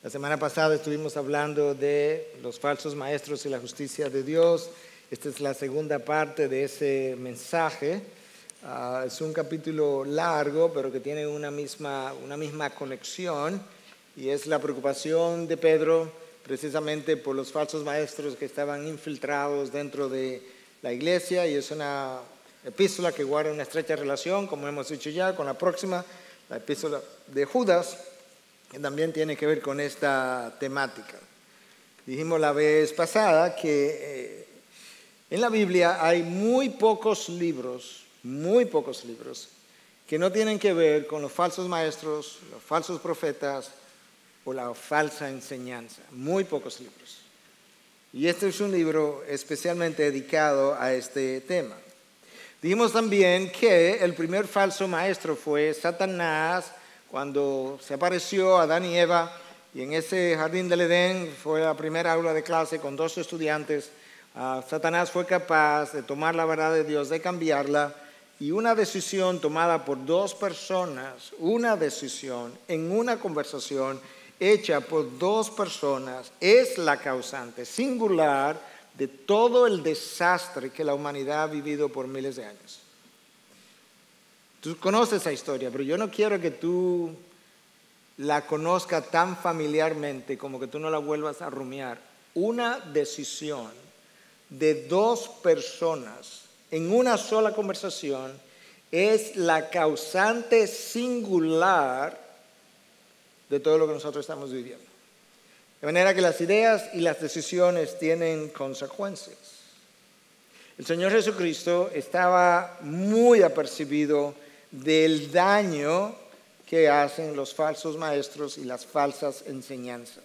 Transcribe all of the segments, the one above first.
La semana pasada estuvimos hablando de los falsos maestros y la justicia de Dios. Esta es la segunda parte de ese mensaje. Es un capítulo largo, pero que tiene una misma conexión, y es la preocupación de Pedro precisamente por los falsos maestros que estaban infiltrados dentro de la iglesia, y es una epístola que guarda una estrecha relación, como hemos dicho ya, con la próxima, la epístola de Judas, que también tiene que ver con esta temática. Dijimos la vez pasada que en la Biblia hay muy pocos libros que no tienen que ver con los falsos maestros, los falsos profetas o la falsa enseñanza. Muy pocos libros. Y este es un libro especialmente dedicado a este tema. Dijimos también que el primer falso maestro fue Satanás, cuando se apareció a Adán y Eva, y en ese jardín del Edén fue la primera aula de clase con 2 estudiantes. Satanás fue capaz de tomar la verdad de Dios, de cambiarla, y una decisión tomada por 2 personas, una decisión en una conversación hecha por 2 personas, es la causante singular de todo el desastre que la humanidad ha vivido por miles de años. Tú conoces esa historia, pero yo no quiero que tú la conozcas tan familiarmente como que tú no la vuelvas a rumiar. Una decisión de 2 personas en una sola conversación es la causante singular de todo lo que nosotros estamos viviendo. De manera que las ideas y las decisiones tienen consecuencias. El Señor Jesucristo estaba muy apercibido del daño que hacen los falsos maestros y las falsas enseñanzas.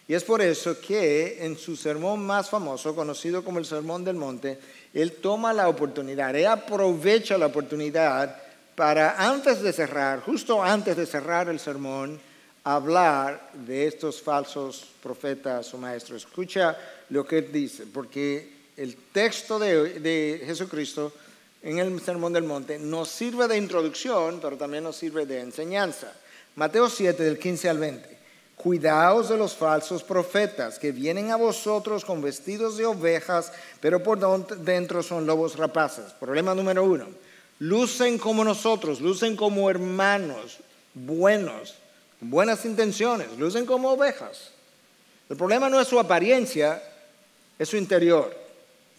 Y es por eso que en su sermón más famoso, conocido como el Sermón del Monte, Él toma la oportunidad, Él aprovecha la oportunidad para justo antes de cerrar el sermón, hablar de estos falsos profetas o maestros. Escucha lo que Él dice, porque el texto de Jesucristo en el Sermón del Monte nos sirve de introducción, pero también nos sirve de enseñanza. Mateo 7, del 15 al 20. Cuidaos de los falsos profetas que vienen a vosotros con vestidos de ovejas, pero por dentro son lobos rapaces. Problema número 1. Lucen como nosotros, lucen como hermanos buenos, con buenas intenciones, lucen como ovejas. El problema no es su apariencia, es su interior.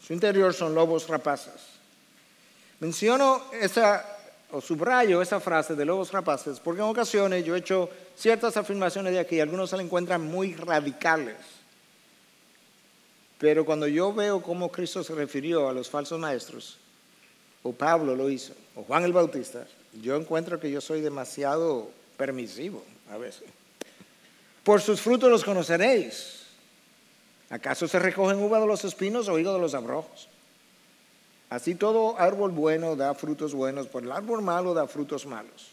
Su interior son lobos rapaces. Menciono subrayo esa frase de lobos rapaces porque en ocasiones yo he hecho ciertas afirmaciones de aquí, algunos se la encuentran muy radicales. Pero cuando yo veo cómo Cristo se refirió a los falsos maestros, o Pablo lo hizo, o Juan el Bautista, yo encuentro que yo soy demasiado permisivo a veces. Por sus frutos los conoceréis. ¿Acaso se recogen uvas de los espinos o higos de los abrojos? Así todo árbol bueno da frutos buenos, pero el árbol malo da frutos malos.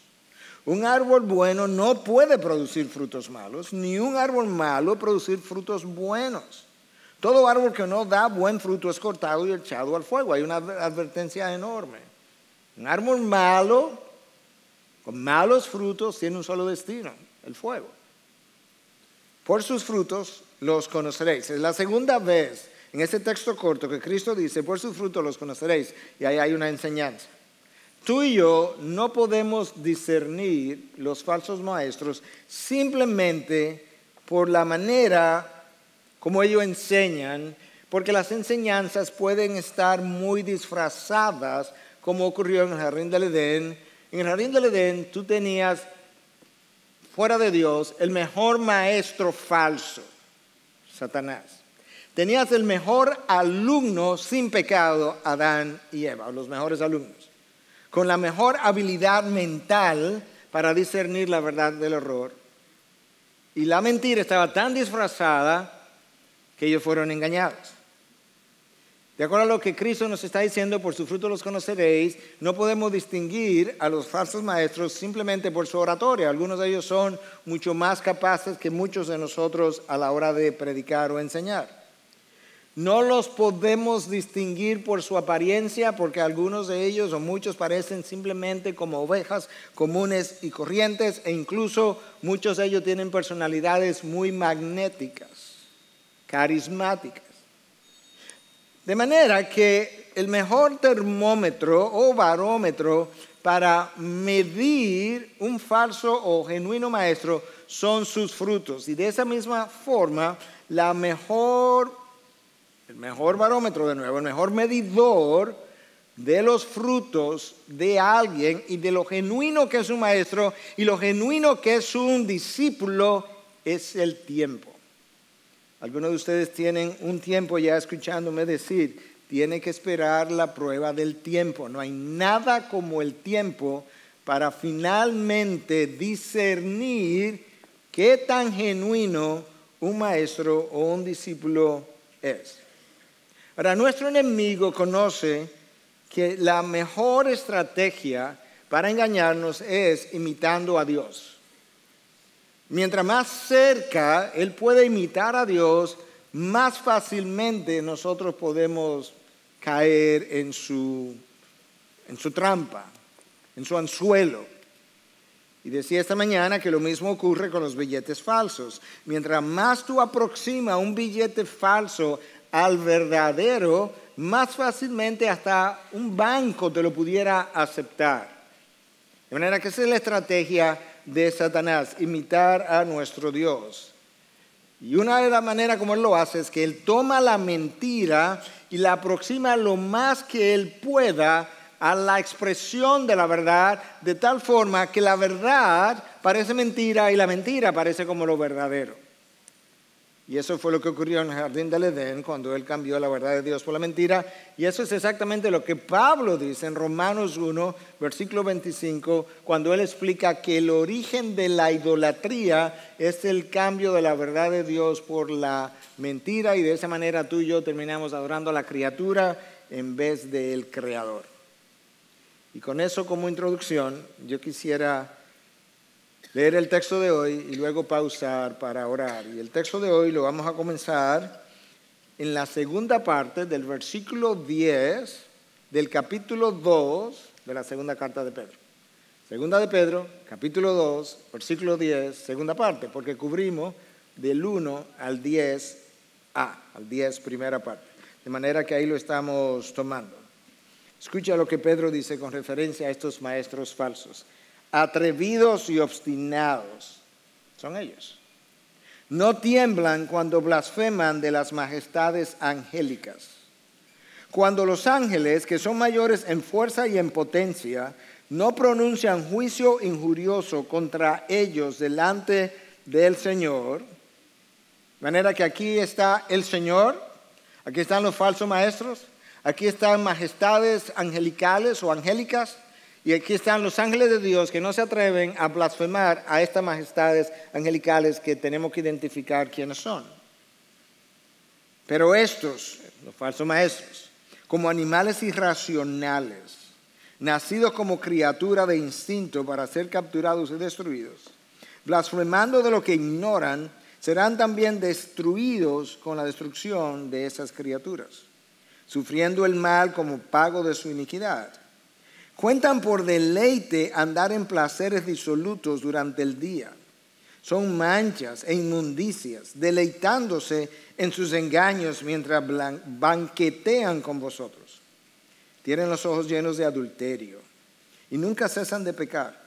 Un árbol bueno no puede producir frutos malos, ni un árbol malo producir frutos buenos. Todo árbol que no da buen fruto es cortado y echado al fuego. Hay una advertencia enorme. Un árbol malo, con malos frutos, tiene un solo destino, el fuego. Por sus frutos los conoceréis. Es la segunda vez en ese texto corto que Cristo dice, por sus frutos los conoceréis, y ahí hay una enseñanza. Tú y yo no podemos discernir los falsos maestros simplemente por la manera como ellos enseñan, porque las enseñanzas pueden estar muy disfrazadas, como ocurrió en el Jardín del Edén. En el Jardín del Edén tú tenías, fuera de Dios, el mejor maestro falso, Satanás. Tenías el mejor alumno sin pecado, Adán y Eva, los mejores alumnos, con la mejor habilidad mental para discernir la verdad del error. Y la mentira estaba tan disfrazada que ellos fueron engañados. De acuerdo a lo que Cristo nos está diciendo, por su fruto los conoceréis, no podemos distinguir a los falsos maestros simplemente por su oratoria. Algunos de ellos son mucho más capaces que muchos de nosotros a la hora de predicar o enseñar. No los podemos distinguir por su apariencia, porque algunos de ellos o muchos parecen simplemente como ovejas comunes y corrientes, e incluso muchos de ellos tienen personalidades muy magnéticas, carismáticas. De manera que el mejor termómetro o barómetro para medir un falso o genuino maestro son sus frutos. Y de esa misma forma, el mejor barómetro, de nuevo, el mejor medidor de los frutos de alguien y de lo genuino que es un maestro y lo genuino que es un discípulo es el tiempo. Algunos de ustedes tienen un tiempo ya escuchándome decir, tiene que esperar la prueba del tiempo. No hay nada como el tiempo para finalmente discernir qué tan genuino un maestro o un discípulo es. Ahora, nuestro enemigo conoce que la mejor estrategia para engañarnos es imitando a Dios. Mientras más cerca Él puede imitar a Dios, más fácilmente nosotros podemos caer en su trampa, en su anzuelo. Y decía esta mañana que lo mismo ocurre con los billetes falsos. Mientras más tú aproximas un billete falso al verdadero, más fácilmente hasta un banco te lo pudiera aceptar. De manera que esa es la estrategia de Satanás, imitar a nuestro Dios. Y una de las maneras como él lo hace es que él toma la mentira y la aproxima lo más que él pueda a la expresión de la verdad, de tal forma que la verdad parece mentira y la mentira parece como lo verdadero. Y eso fue lo que ocurrió en el jardín del Edén cuando él cambió la verdad de Dios por la mentira. Y eso es exactamente lo que Pablo dice en Romanos 1, versículo 25, cuando él explica que el origen de la idolatría es el cambio de la verdad de Dios por la mentira. Y de esa manera tú y yo terminamos adorando a la criatura en vez del Creador. Y con eso como introducción, yo quisiera leer el texto de hoy y luego pausar para orar. Y el texto de hoy lo vamos a comenzar en la segunda parte del versículo 10 del capítulo 2 de la segunda carta de Pedro. Segunda de Pedro, capítulo 2, versículo 10, segunda parte, porque cubrimos del 1 al 10a, al 10 primera parte. De manera que ahí lo estamos tomando. Escucha lo que Pedro dice con referencia a estos maestros falsos. Atrevidos y obstinados son ellos. No tiemblan cuando blasfeman de las majestades angélicas. Cuando los ángeles, que son mayores en fuerza y en potencia, no pronuncian juicio injurioso contra ellos delante del Señor. De manera que aquí está el Señor, aquí están los falsos maestros, aquí están majestades angelicales o angélicas, y aquí están los ángeles de Dios que no se atreven a blasfemar a estas majestades angelicales que tenemos que identificar quiénes son. Pero estos, los falsos maestros, como animales irracionales, nacidos como criatura de instinto para ser capturados y destruidos, blasfemando de lo que ignoran, serán también destruidos con la destrucción de esas criaturas, sufriendo el mal como pago de su iniquidad. Cuentan por deleite andar en placeres disolutos durante el día. Son manchas e inmundicias, deleitándose en sus engaños mientras banquetean con vosotros. Tienen los ojos llenos de adulterio y nunca cesan de pecar.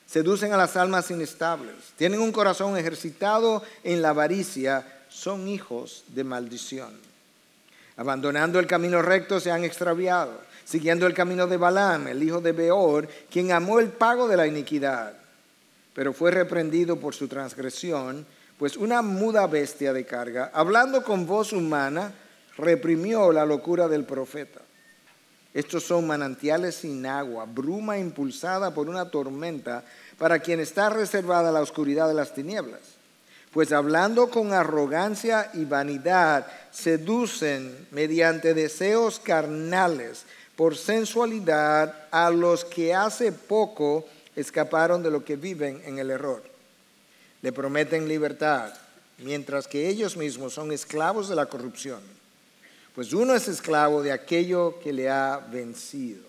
Seducen a las almas inestables. Tienen un corazón ejercitado en la avaricia. Son hijos de maldición. Abandonando el camino recto se han extraviado, siguiendo el camino de Balaam, el hijo de Beor, quien amó el pago de la iniquidad, pero fue reprendido por su transgresión, pues una muda bestia de carga, hablando con voz humana, reprimió la locura del profeta. Estos son manantiales sin agua, bruma impulsada por una tormenta, para quien está reservada la oscuridad de las tinieblas. pues hablando con arrogancia y vanidad, seducen mediante deseos carnales por sensualidad a los que hace poco escaparon de lo que viven en el error. Le prometen libertad, mientras que ellos mismos son esclavos de la corrupción. Pues uno es esclavo de aquello que le ha vencido.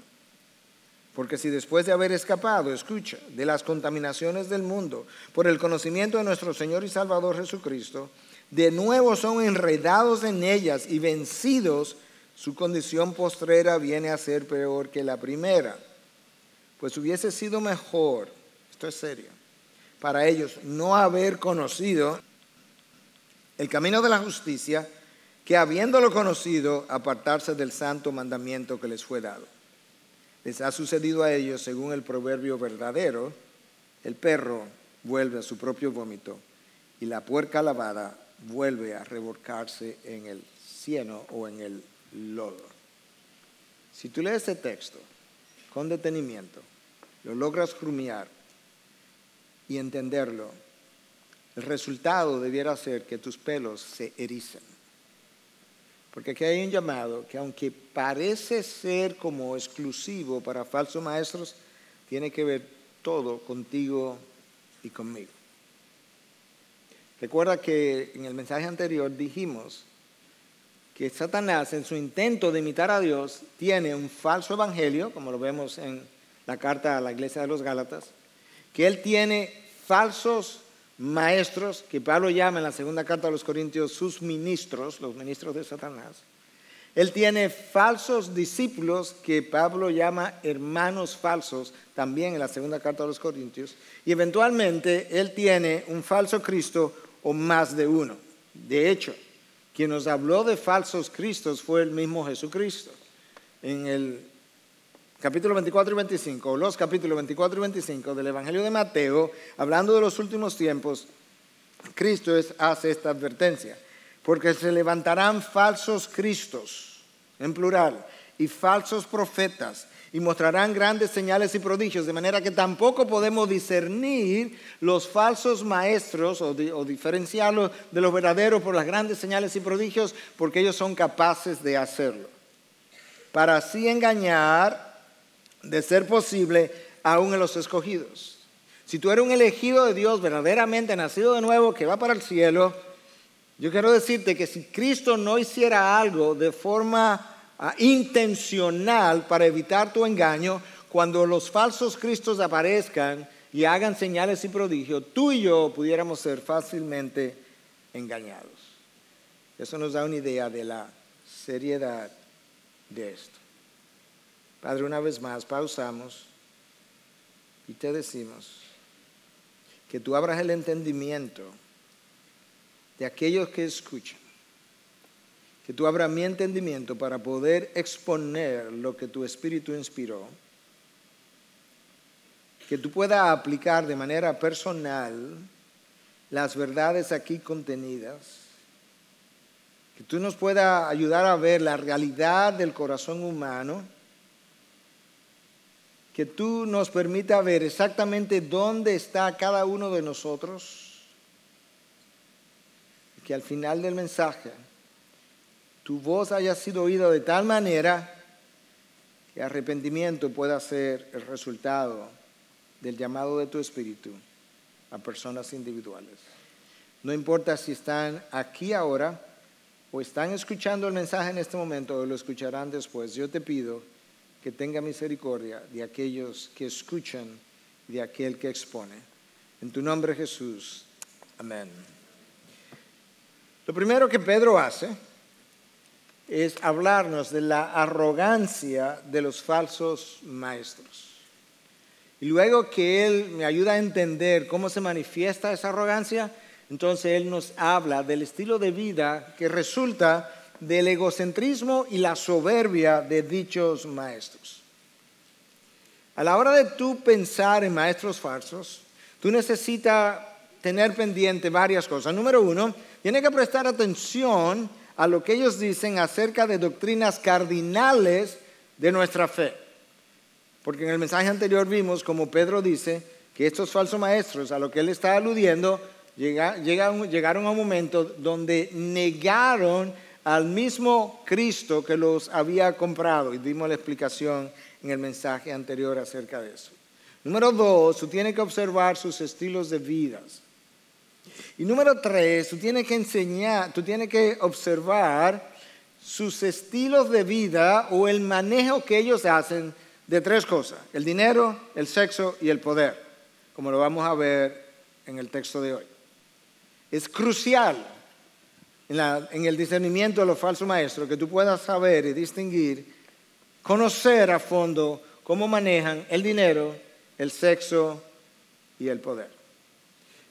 Porque si después de haber escapado, escucha, de las contaminaciones del mundo, por el conocimiento de nuestro Señor y Salvador Jesucristo, de nuevo son enredados en ellas y vencidos, su condición postrera viene a ser peor que la primera. Pues hubiese sido mejor, esto es serio, para ellos no haber conocido el camino de la justicia, que habiéndolo conocido, apartarse del santo mandamiento que les fue dado. Les ha sucedido a ellos, según el proverbio verdadero, el perro vuelve a su propio vómito y la puerca lavada vuelve a revolcarse en el cieno o en el lodo. Si tú lees este texto con detenimiento, lo logras rumiar y entenderlo, el resultado debiera ser que tus pelos se ericen. Porque aquí hay un llamado que, aunque parece ser como exclusivo para falsos maestros, tiene que ver todo contigo y conmigo. Recuerda que en el mensaje anterior dijimos que Satanás, en su intento de imitar a Dios, tiene un falso evangelio, como lo vemos en la carta a la iglesia de los Gálatas, que él tiene falsos maestros, que Pablo llama en la segunda carta a los Corintios sus ministros, los ministros de Satanás. Él tiene falsos discípulos, que Pablo llama hermanos falsos, también en la segunda carta a los Corintios. Y eventualmente él tiene un falso Cristo o más de uno. De hecho, quien nos habló de falsos cristos fue el mismo Jesucristo. En el capítulo 24 y 25, o los capítulos 24 y 25 del Evangelio de Mateo, hablando de los últimos tiempos, Cristo hace esta advertencia. Porque se levantarán falsos cristos, en plural, y falsos profetas, y mostrarán grandes señales y prodigios, de manera que tampoco podemos discernir los falsos maestros o diferenciarlos de los verdaderos por las grandes señales y prodigios, porque ellos son capaces de hacerlo. Para así engañar, de ser posible, aún en los escogidos. Si tú eres un elegido de Dios, verdaderamente nacido de nuevo, que va para el cielo, yo quiero decirte que si Cristo no hiciera algo de forma intencional para evitar tu engaño, cuando los falsos cristos aparezcan y hagan señales y prodigios, tú y yo pudiéramos ser fácilmente engañados. Eso nos da una idea de la seriedad de esto. Padre, una vez más, pausamos y te decimos que tú abras el entendimiento de aquellos que escuchan, que tú abras mi entendimiento para poder exponer lo que tu Espíritu inspiró, que tú puedas aplicar de manera personal las verdades aquí contenidas, que tú nos puedas ayudar a ver la realidad del corazón humano, que tú nos permita ver exactamente dónde está cada uno de nosotros, y que al final del mensaje tu voz haya sido oída de tal manera que arrepentimiento pueda ser el resultado del llamado de tu Espíritu a personas individuales. No importa si están aquí ahora o están escuchando el mensaje en este momento o lo escucharán después, yo te pido que tenga misericordia de aquellos que escuchan y de aquel que expone. En tu nombre, Jesús. Amén. Lo primero que Pedro hace es hablarnos de la arrogancia de los falsos maestros. Y luego que él me ayuda a entender cómo se manifiesta esa arrogancia, entonces él nos habla del estilo de vida que resulta del egocentrismo y la soberbia de dichos maestros. A la hora de tú pensar en maestros falsos, tú necesitas tener pendiente varias cosas. Número uno, tienes que prestar atención a lo que ellos dicen acerca de doctrinas cardinales de nuestra fe. Porque en el mensaje anterior vimos como Pedro dice que estos falsos maestros, a lo que él está aludiendo, llegaron a un momento donde negaron al mismo Cristo que los había comprado. Y dimos la explicación en el mensaje anterior acerca de eso. Número 2, tú tienes que observar sus estilos de vida. Y número 3, tú tienes que observar sus estilos de vida o el manejo que ellos hacen de 3 cosas: el dinero, el sexo y el poder, como lo vamos a ver en el texto de hoy. Es crucial en el discernimiento de los falsos maestros que tú puedas saber y distinguir, conocer a fondo cómo manejan el dinero, el sexo y el poder.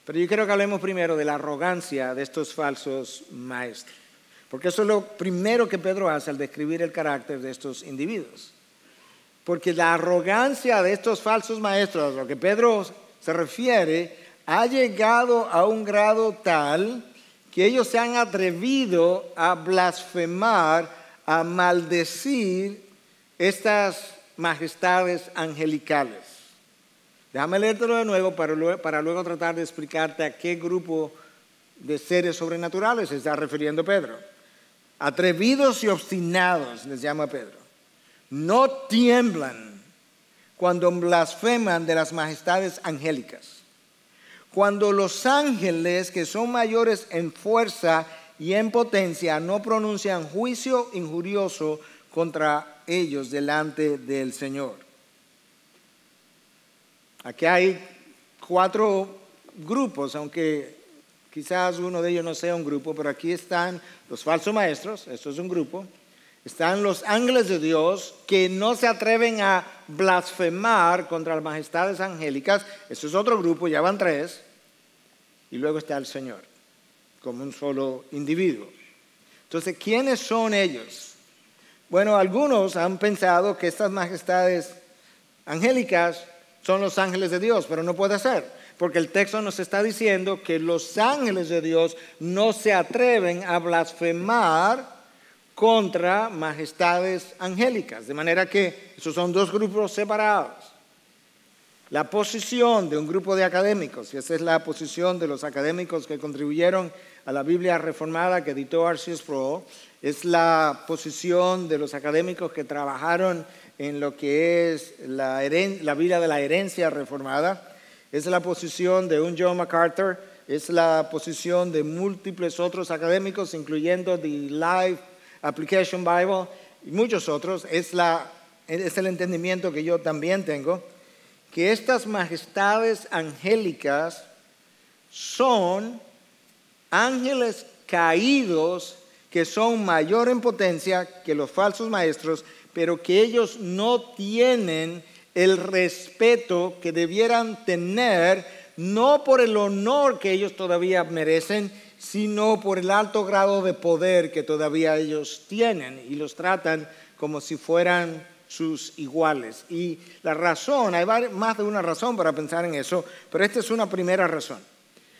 Pero yo quiero que hablemos primero de la arrogancia de estos falsos maestros, porque eso es lo primero que Pedro hace al describir el carácter de estos individuos. Porque la arrogancia de estos falsos maestros, a lo que Pedro se refiere, ha llegado a un grado tal que ellos se han atrevido a blasfemar, a maldecir estas majestades angelicales. Déjame leértelo de nuevo para luego tratar de explicarte a qué grupo de seres sobrenaturales se está refiriendo Pedro. Atrevidos y obstinados les llama Pedro. No tiemblan cuando blasfeman de las majestades angélicas. Cuando los ángeles, que son mayores en fuerza y en potencia, no pronuncian juicio injurioso contra ellos delante del Señor. Aquí hay 4 grupos, aunque quizás uno de ellos no sea un grupo, pero aquí están los falsos maestros, esto es un grupo. Están los ángeles de Dios que no se atreven a blasfemar contra las majestades angélicas, eso es otro grupo, ya van 3. Y luego está el Señor, como un solo individuo. Entonces, ¿quiénes son ellos? Bueno, algunos han pensado que estas majestades angélicas son los ángeles de Dios, pero no puede ser, porque el texto nos está diciendo que los ángeles de Dios no se atreven a blasfemar contra majestades angélicas, de manera que esos son 2 grupos separados. La posición de un grupo de académicos, y esa es la posición de los académicos que contribuyeron a la Biblia reformada que editó R.C. Sproul, es la posición de los académicos que trabajaron en lo que es la Biblia de la herencia reformada, es la posición de un John MacArthur, es la posición de múltiples otros académicos, incluyendo The Life Application Bible y muchos otros. Es el entendimiento que yo también tengo, que estas majestades angélicas son ángeles caídos que son mayor en potencia que los falsos maestros, pero que ellos no tienen el respeto que debieran tener, no por el honor que ellos todavía merecen, sino por el alto grado de poder que todavía ellos tienen, y los tratan como si fueran sus iguales. Y la razón, hay más de una razón para pensar en eso, pero esta es una primera razón.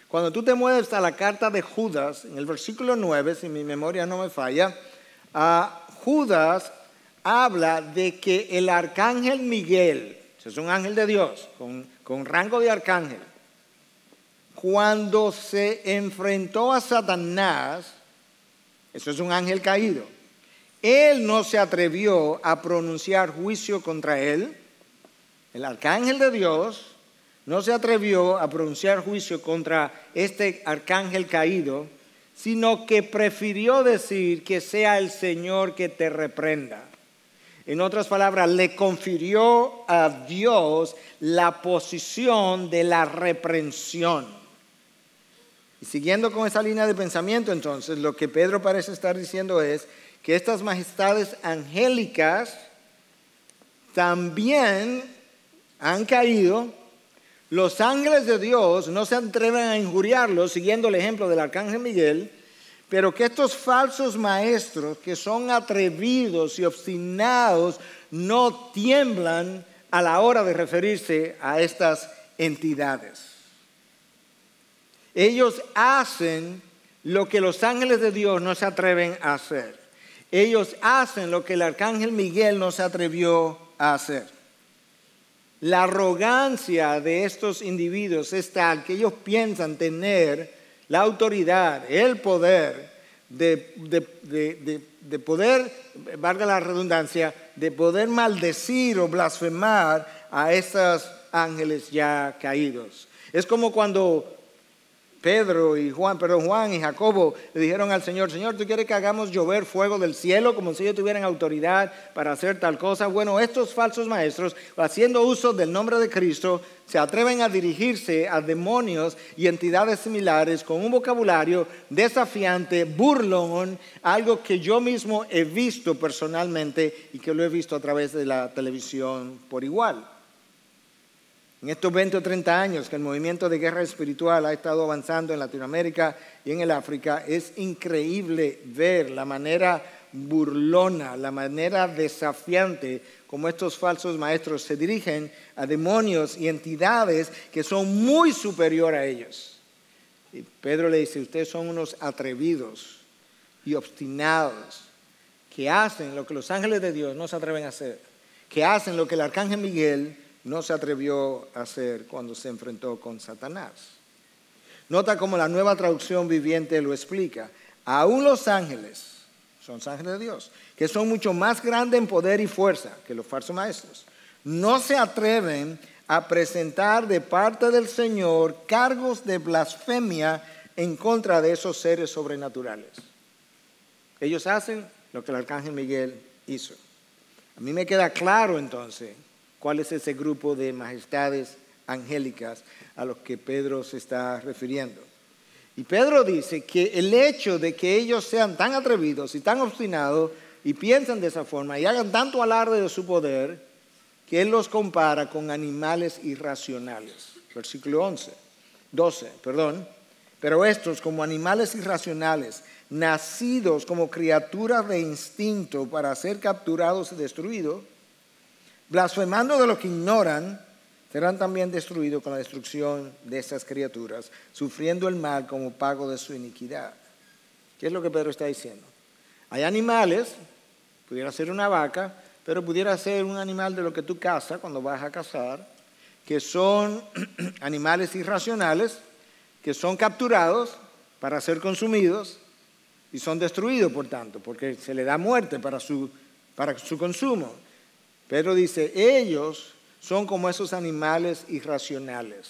Cuando tú te mueves a la carta de Judas, en el versículo 9, si mi memoria no me falla, Judas habla de que el arcángel Miguel, es un ángel de Dios, con rango de arcángel, cuando se enfrentó a Satanás, eso es un ángel caído, él no se atrevió a pronunciar juicio contra él. El arcángel de Dios no se atrevió a pronunciar juicio contra este arcángel caído, sino que prefirió decir que sea el Señor que te reprenda. En otras palabras, le confirió a Dios la posición de la reprensión. Y siguiendo con esa línea de pensamiento, entonces, lo que Pedro parece estar diciendo es que estas majestades angélicas también han caído. Los ángeles de Dios no se atreven a injuriarlos, siguiendo el ejemplo del arcángel Miguel, pero que estos falsos maestros, que son atrevidos y obstinados, no tiemblan a la hora de referirse a estas entidades. Ellos hacen lo que los ángeles de Dios no se atreven a hacer. Ellos hacen lo que el arcángel Miguel no se atrevió a hacer. La arrogancia de estos individuos es tal que ellos piensan tener la autoridad, el poder de poder, valga la redundancia, de poder maldecir o blasfemar a esos ángeles ya caídos. Es como cuando Juan y Jacobo le dijeron al Señor: Señor, ¿tú quieres que hagamos llover fuego del cielo como si ellos tuvieran autoridad para hacer tal cosa? Bueno, estos falsos maestros, haciendo uso del nombre de Cristo, se atreven a dirigirse a demonios y entidades similares con un vocabulario desafiante, burlón, algo que yo mismo he visto personalmente y que lo he visto a través de la televisión por igual. En estos 20 o 30 años que el movimiento de guerra espiritual ha estado avanzando en Latinoamérica y en el África, es increíble ver la manera burlona, la manera desafiante como estos falsos maestros se dirigen a demonios y entidades que son muy superiores a ellos. Y Pedro le dice: ustedes son unos atrevidos y obstinados que hacen lo que los ángeles de Dios no se atreven a hacer, que hacen lo que el arcángel Miguel no se atrevió a hacer cuando se enfrentó con Satanás. Nota cómo la Nueva Traducción Viviente lo explica. Aún los ángeles, son ángeles de Dios, que son mucho más grandes en poder y fuerza que los falsos maestros, no se atreven a presentar de parte del Señor cargos de blasfemia en contra de esos seres sobrenaturales. Ellos hacen lo que el arcángel Miguel hizo. A mí me queda claro entonces cuál es ese grupo de majestades angélicas a los que Pedro se está refiriendo. Y Pedro dice que el hecho de que ellos sean tan atrevidos y tan obstinados y piensen de esa forma y hagan tanto alarde de su poder, que él los compara con animales irracionales. Versículo 12. Pero estos, como animales irracionales, nacidos como criaturas de instinto para ser capturados y destruidos, blasfemando de lo que ignoran, serán también destruidos con la destrucción de esas criaturas, sufriendo el mal como pago de su iniquidad. ¿Qué es lo que Pedro está diciendo? Hay animales, pudiera ser una vaca, pero pudiera ser un animal de lo que tú cazas cuando vas a cazar, que son animales irracionales, que son capturados para ser consumidos y son destruidos, por tanto, porque se le da muerte para su consumo. Pedro dice: ellos son como esos animales irracionales.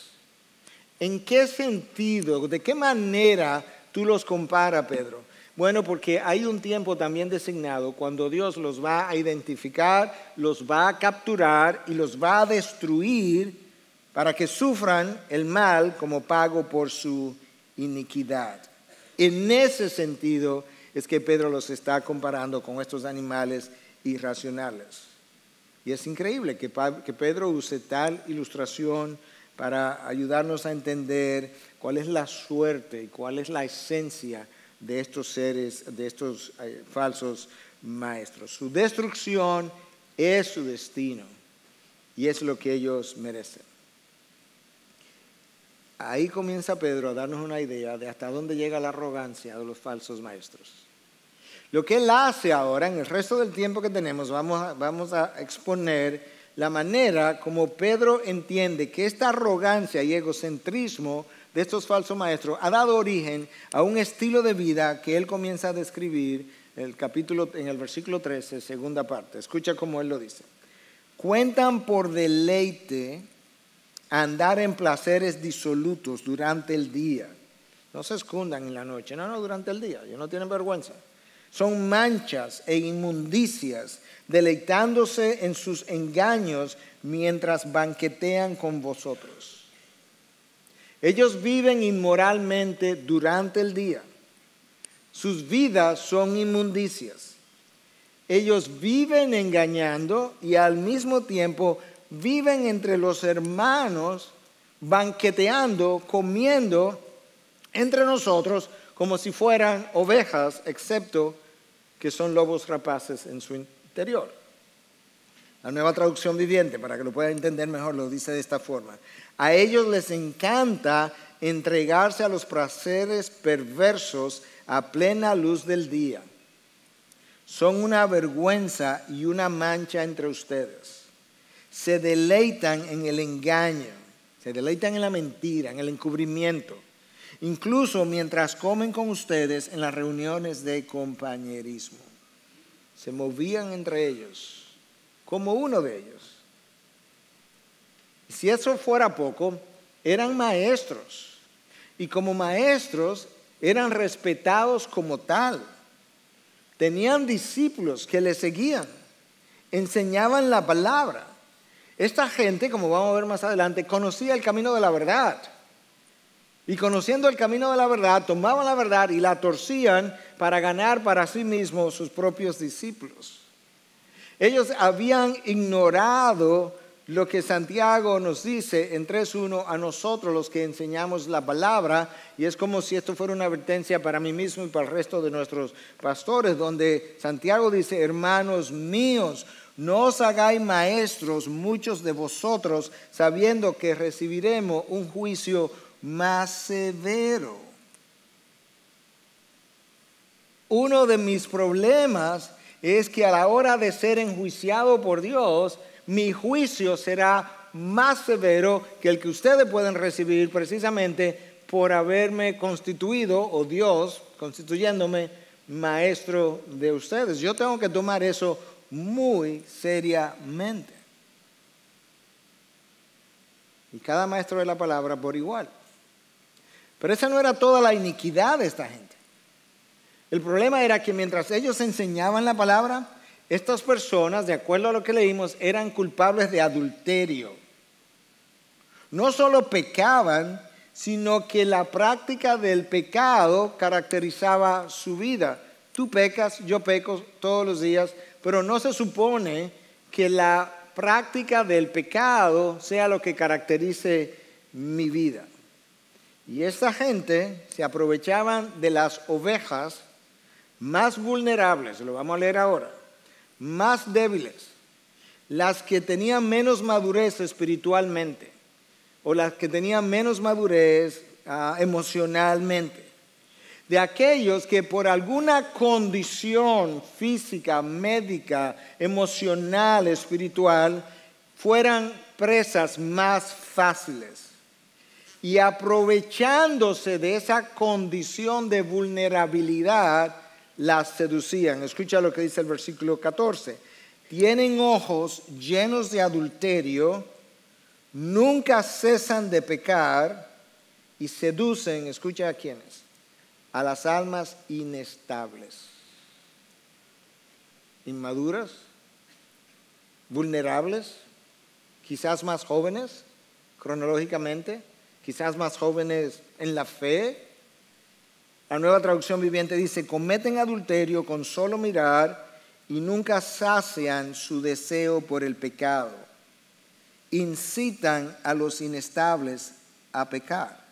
¿En qué sentido, de qué manera tú los comparas, Pedro? Bueno, porque hay un tiempo también designado cuando Dios los va a identificar, los va a capturar y los va a destruir para que sufran el mal como pago por su iniquidad. En ese sentido es que Pedro los está comparando con estos animales irracionales. Y es increíble que Pedro use tal ilustración para ayudarnos a entender cuál es la suerte y cuál es la esencia de estos seres, de estos falsos maestros. Su destrucción es su destino y es lo que ellos merecen. Ahí comienza Pedro a darnos una idea de hasta dónde llega la arrogancia de los falsos maestros. Lo que él hace ahora, en el resto del tiempo que tenemos, vamos a exponer la manera como Pedro entiende que esta arrogancia y egocentrismo de estos falsos maestros ha dado origen a un estilo de vida que él comienza a describir en el versículo 13, segunda parte. Escucha cómo él lo dice. Cuentan por deleite andar en placeres disolutos durante el día. No se escondan en la noche, no, durante el día, ellos no tienen vergüenza. Son manchas e inmundicias, deleitándose en sus engaños mientras banquetean con vosotros. Ellos viven inmoralmente durante el día. Sus vidas son inmundicias. Ellos viven engañando y al mismo tiempo viven entre los hermanos, banqueteando, comiendo entre nosotros como si fueran ovejas, excepto que son lobos rapaces en su interior. La Nueva Traducción Viviente, para que lo puedan entender mejor, lo dice de esta forma. A ellos les encanta entregarse a los placeres perversos a plena luz del día. Son una vergüenza y una mancha entre ustedes. Se deleitan en el engaño, se deleitan en la mentira, en el encubrimiento. incluso mientras comen con ustedes en las reuniones de compañerismo. Se movían entre ellos, como uno de ellos. Si eso fuera poco, eran maestros. Y como maestros, eran respetados como tal. Tenían discípulos que les seguían. Enseñaban la palabra. Esta gente, como vamos a ver más adelante, conocía el camino de la verdad. Y conociendo el camino de la verdad, tomaban la verdad y la torcían para ganar para sí mismos sus propios discípulos. Ellos habían ignorado lo que Santiago nos dice en 3:1 a nosotros los que enseñamos la palabra, y es como si esto fuera una advertencia para mí mismo y para el resto de nuestros pastores, donde Santiago dice: hermanos míos, no os hagáis maestros muchos de vosotros, sabiendo que recibiremos un juicio más severo. Uno de mis problemas es que a la hora de ser enjuiciado por Dios, mi juicio será más severo que el que ustedes pueden recibir precisamente por haberme constituido, o Dios constituyéndome maestro de ustedes. Yo tengo que tomar eso muy seriamente. Y cada maestro de la palabra por igual. Pero esa no era toda la iniquidad de esta gente. El problema era que mientras ellos enseñaban la palabra, estas personas, de acuerdo a lo que leímos, eran culpables de adulterio. No solo pecaban, sino que la práctica del pecado caracterizaba su vida. Tú pecas, yo peco todos los días, pero no se supone que la práctica del pecado sea lo que caracterice mi vida. Y esta gente se aprovechaban de las ovejas más vulnerables, lo vamos a leer ahora, más débiles, las que tenían menos madurez espiritualmente o las que tenían menos madurez emocionalmente, de aquellos que por alguna condición física, médica, emocional, espiritual, fueran presas más fáciles. Y aprovechándose de esa condición de vulnerabilidad, las seducían. Escucha lo que dice el versículo 14. Tienen ojos llenos de adulterio, nunca cesan de pecar y seducen, escucha a quiénes, a las almas inestables, inmaduras, vulnerables, quizás más jóvenes cronológicamente, quizás más jóvenes en la fe. La Nueva Traducción Viviente dice: cometen adulterio con solo mirar y nunca sacian su deseo por el pecado. Incitan a los inestables a pecar.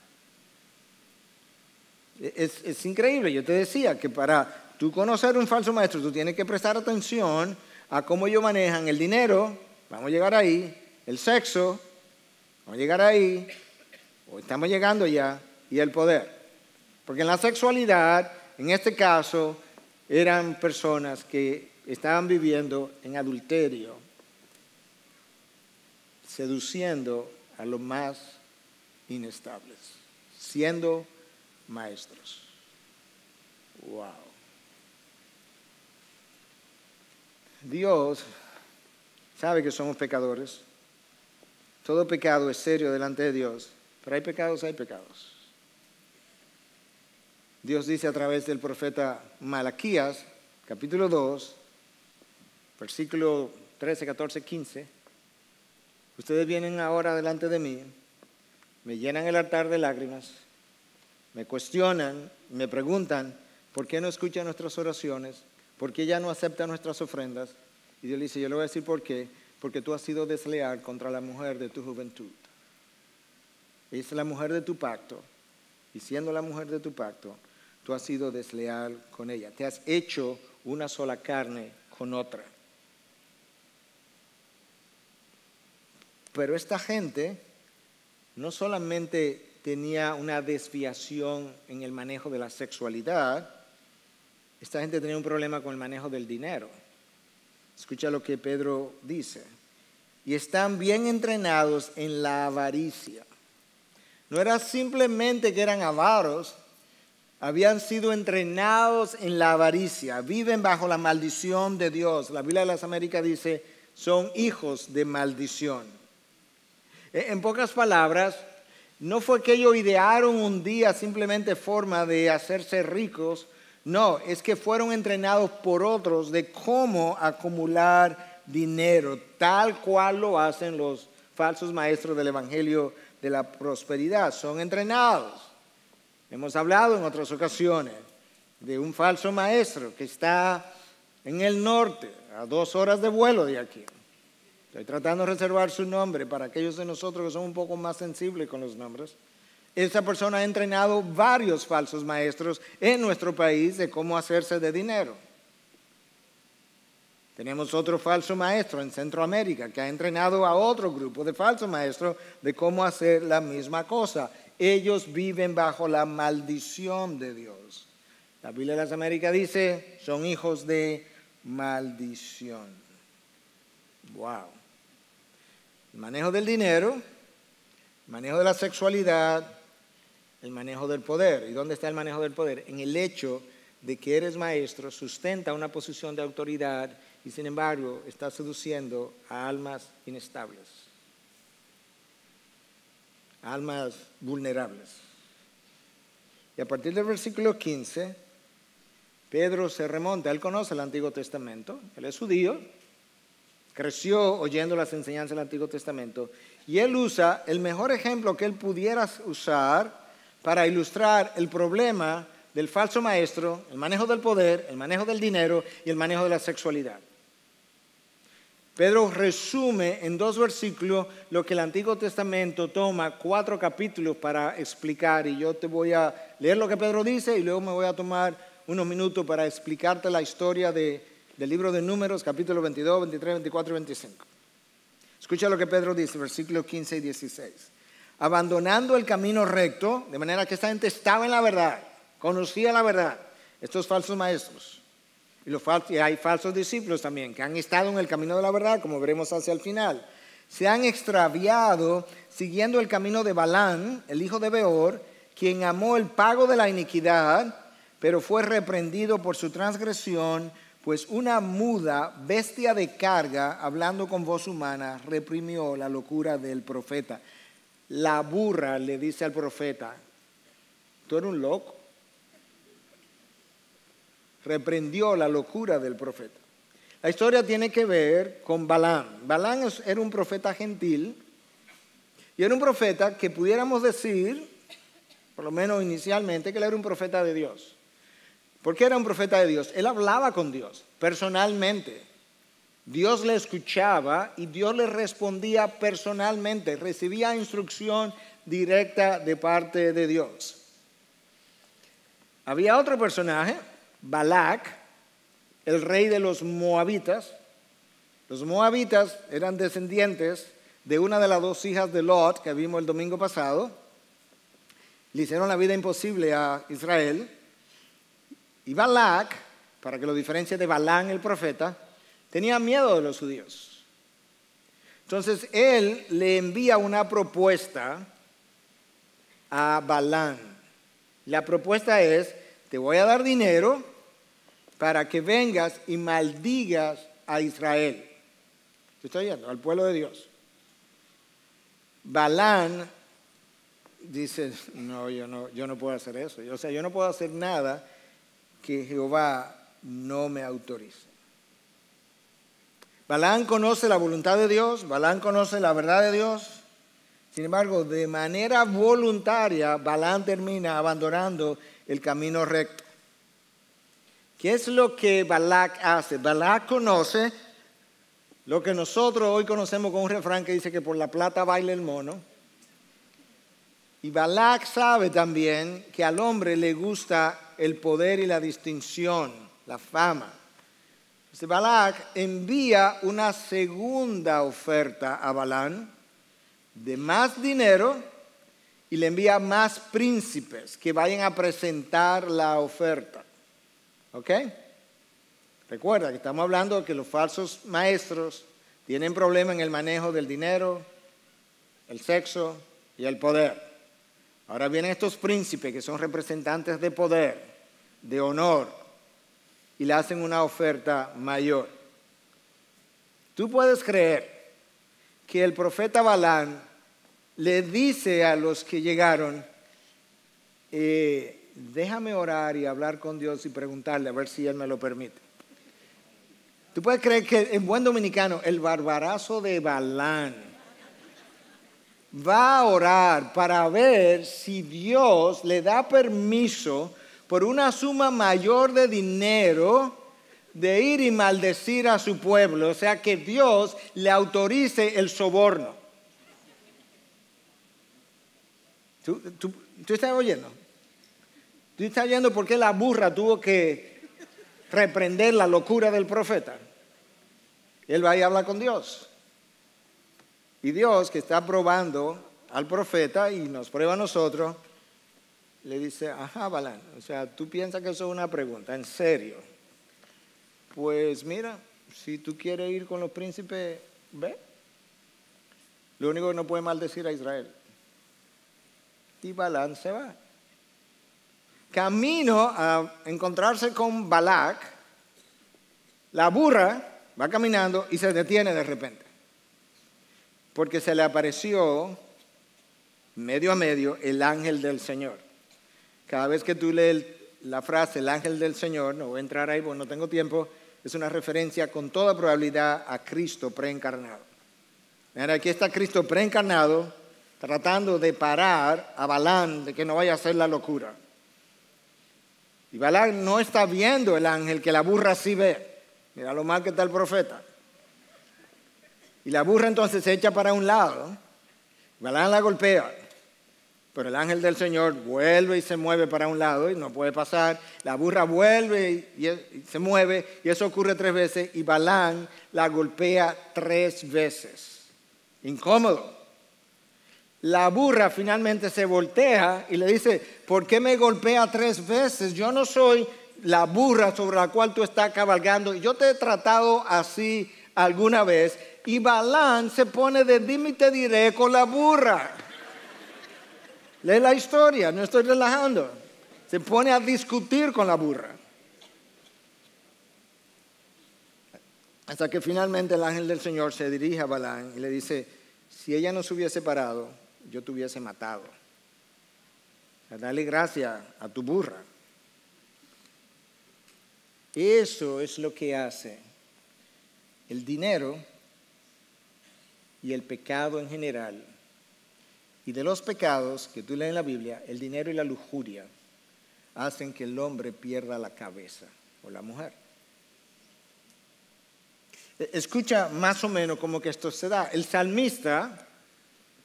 Es increíble. Yo te decía que para tú conocer un falso maestro, tú tienes que prestar atención a cómo ellos manejan el dinero, vamos a llegar ahí, el sexo, vamos a llegar ahí, o estamos llegando ya, y el poder. Porque en la sexualidad, en este caso, eran personas que estaban viviendo en adulterio, seduciendo a los más inestables, siendo maestros. Wow. Dios sabe que somos pecadores. Todo pecado es serio delante de Dios, pero hay pecados. Dios dice a través del profeta Malaquías, capítulo 2, versículo 13, 14, 15. Ustedes vienen ahora delante de mí, me llenan el altar de lágrimas, me cuestionan, me preguntan por qué no escuchan nuestras oraciones, por qué ya no aceptan nuestras ofrendas. Y Dios le dice: yo le voy a decir por qué. Porque tú has sido desleal contra la mujer de tu juventud. Es la mujer de tu pacto. Y siendo la mujer de tu pacto, tú has sido desleal con ella. Te has hecho una sola carne con otra. Pero esta gente no solamente tenía una desviación en el manejo de la sexualidad, esta gente tenía un problema con el manejo del dinero. Escucha lo que Pedro dice. Y están bien entrenados en la avaricia. No era simplemente que eran avaros, habían sido entrenados en la avaricia, viven bajo la maldición de Dios. La Biblia de las Américas dice, son hijos de maldición. En pocas palabras, no fue que ellos idearon un día simplemente forma de hacerse ricos, no, es que fueron entrenados por otros de cómo acumular dinero, tal cual lo hacen los falsos maestros del Evangelio de la prosperidad. Son entrenados. Hemos hablado en otras ocasiones de un falso maestro que está en el norte, a 2 horas de vuelo de aquí. Estoy tratando de reservar su nombre para aquellos de nosotros que son un poco más sensibles con los nombres. Esa persona ha entrenado varios falsos maestros en nuestro país de cómo hacerse de dinero. Tenemos otro falso maestro en Centroamérica que ha entrenado a otro grupo de falsos maestros de cómo hacer la misma cosa. Ellos viven bajo la maldición de Dios. La Biblia de las Américas dice, son hijos de maldición. Wow. El manejo del dinero, el manejo de la sexualidad, el manejo del poder. ¿Y dónde está el manejo del poder? En el hecho de que eres maestro, sustenta una posición de autoridad y sin embargo está seduciendo a almas inestables, almas vulnerables. Y a partir del versículo 15, Pedro se remonta, él conoce el Antiguo Testamento, él es judío, creció oyendo las enseñanzas del Antiguo Testamento y él usa el mejor ejemplo que él pudiera usar para ilustrar el problema del falso maestro, el manejo del poder, el manejo del dinero y el manejo de la sexualidad. Pedro resume en 2 versículos lo que el Antiguo Testamento toma 4 capítulos para explicar. Y yo te voy a leer lo que Pedro dice y luego me voy a tomar unos minutos para explicarte la historia del libro de Números, capítulo 22, 23, 24 y 25. Escucha lo que Pedro dice, versículos 15 y 16. Abandonando el camino recto, de manera que esta gente estaba en la verdad, conocía la verdad, estos falsos maestros. Y hay falsos discípulos también que han estado en el camino de la verdad, como veremos hacia el final. Se han extraviado siguiendo el camino de Balán, el hijo de Beor, quien amó el pago de la iniquidad, pero fue reprendido por su transgresión, pues una muda bestia de carga, hablando con voz humana, reprimió la locura del profeta. La burra le dice al profeta, tú eres un loco. Reprendió la locura del profeta. La historia tiene que ver con Balán. Balán era un profeta gentil y era un profeta que pudiéramos decir, por lo menos inicialmente, que él era un profeta de Dios. ¿Por qué era un profeta de Dios? Él hablaba con Dios personalmente. Dios le escuchaba y Dios le respondía personalmente. Recibía instrucción directa de parte de Dios. Había otro personaje, Balac, el rey de los moabitas. Los moabitas eran descendientes de una de las 2 hijas de Lot que vimos el domingo pasado. Le hicieron la vida imposible a Israel. Y Balac, para que lo diferencie de Balán el profeta, tenía miedo de los judíos. Entonces él le envía una propuesta a Balán. La propuesta es, te voy a dar dinero para que vengas y maldigas a Israel. ¿Te estoy oyendo? Al pueblo de Dios. Balán dice, no, yo no puedo hacer eso. O sea, yo no puedo hacer nada que Jehová no me autorice. Balán conoce la voluntad de Dios, Balán conoce la verdad de Dios. Sin embargo, de manera voluntaria, Balán termina abandonando el camino recto. ¿Qué es lo que Balac hace? Balac conoce lo que nosotros hoy conocemos con un refrán que dice que por la plata baila el mono. Y Balac sabe también que al hombre le gusta el poder y la distinción, la fama. Entonces Balac envía una segunda oferta a Balán de más dinero y le envía más príncipes que vayan a presentar la oferta. ¿Ok? Recuerda que estamos hablando de que los falsos maestros tienen problemas en el manejo del dinero, el sexo y el poder. Ahora vienen estos príncipes que son representantes de poder, de honor, y le hacen una oferta mayor. Tú puedes creer que el profeta Balaam le dice a los que llegaron, déjame orar y hablar con Dios y preguntarle a ver si Él me lo permite. Tú puedes creer que en buen dominicano el barbarazo de Balaam va a orar para ver si Dios le da permiso por una suma mayor de dinero de ir y maldecir a su pueblo. O sea, que Dios le autorice el soborno. ¿Tú estás oyendo? ¿Tú estás oyendo por qué la burra tuvo que reprender la locura del profeta? Él va a ir a hablar con Dios. Y Dios, que está probando al profeta y nos prueba a nosotros, le dice, ajá, Balaam, o sea, tú piensas que eso es una pregunta, ¿en serio? Pues mira, si tú quieres ir con los príncipes, ve. Lo único que no puede maldecir a Israel. Y Balaam se va. Camino a encontrarse con Balac, la burra va caminando y se detiene de repente. Porque se le apareció medio a medio el ángel del Señor. Cada vez que tú lees la frase el ángel del Señor, no voy a entrar ahí porque no tengo tiempo, es una referencia con toda probabilidad a Cristo preencarnado. Mira, aquí está Cristo preencarnado tratando de parar a Balaam de que no vaya a hacer la locura. Y Balaam no está viendo el ángel que la burra sí ve. Mira lo mal que está el profeta. Y la burra entonces se echa para un lado. Balaam la golpea. Pero el ángel del Señor vuelve y se mueve para un lado y no puede pasar. La burra vuelve y se mueve y eso ocurre 3 veces y Balaam la golpea 3 veces. Incómodo. La burra finalmente se voltea y le dice, ¿por qué me golpea 3 veces? Yo no soy la burra sobre la cual tú estás cabalgando. Yo te he tratado así alguna vez. Y Balaam se pone de dime y te diré con la burra. Lee la historia, no estoy relajando. Se pone a discutir con la burra. Hasta que finalmente el ángel del Señor se dirige a Balaam y le dice, si ella no se hubiese parado, yo te hubiese matado. Dale gracias a tu burra. Eso es lo que hace el dinero y el pecado en general. Y de los pecados que tú lees en la Biblia, el dinero y la lujuria hacen que el hombre pierda la cabeza o la mujer. Escucha más o menos cómo que esto se da. El salmista,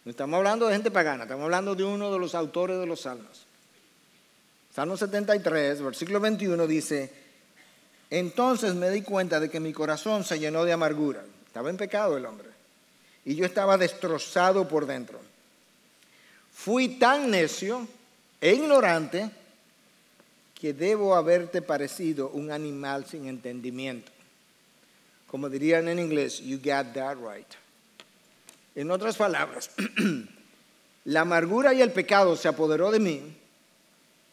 no estamos hablando de gente pagana, estamos hablando de uno de los autores de los salmos. Salmo 73, versículo 21 dice, entonces me di cuenta de que mi corazón se llenó de amargura. Estaba en pecado el hombre. Y yo estaba destrozado por dentro. Fui tan necio e ignorante que debo haberte parecido un animal sin entendimiento. Como dirían en inglés, you got that right. En otras palabras, la amargura y el pecado se apoderó de mí,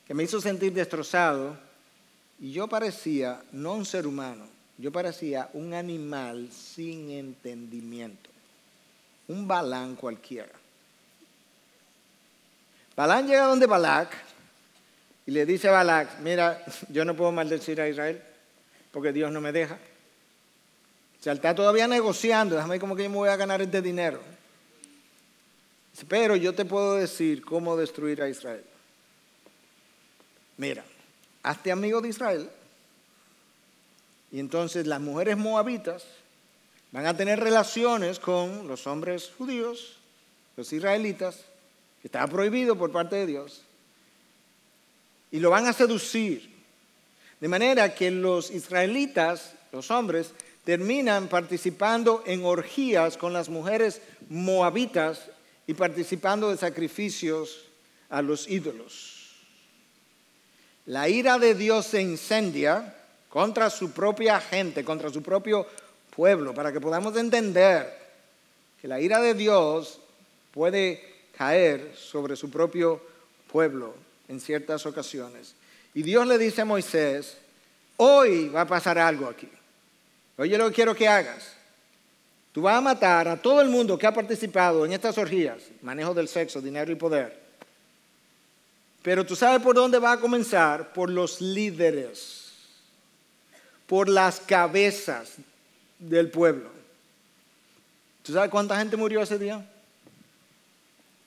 que me hizo sentir destrozado, y yo parecía no un ser humano, yo parecía un animal sin entendimiento, un Balaam cualquiera. Balaam llega donde Balac y le dice a Balac, mira, yo no puedo maldecir a Israel porque Dios no me deja. O sea, él está todavía negociando, déjame ver cómo que yo me voy a ganar este dinero. Dice, pero yo te puedo decir cómo destruir a Israel. Mira, hazte amigo de Israel y entonces las mujeres moabitas van a tener relaciones con los hombres judíos, los israelitas, que estaba prohibido por parte de Dios, y lo van a seducir. De manera que los israelitas, los hombres, terminan participando en orgías con las mujeres moabitas y participando de sacrificios a los ídolos. La ira de Dios se incendia contra su propia gente, contra su propio pueblo, para que podamos entender que la ira de Dios puede caer sobre su propio pueblo en ciertas ocasiones. Y Dios le dice a Moisés, hoy va a pasar algo aquí. Oye, lo que quiero que hagas. Tú vas a matar a todo el mundo que ha participado en estas orgías, manejo del sexo, dinero y poder. Pero tú sabes por dónde va a comenzar, por los líderes, por las cabezas del pueblo. ¿Tú sabes cuánta gente murió ese día?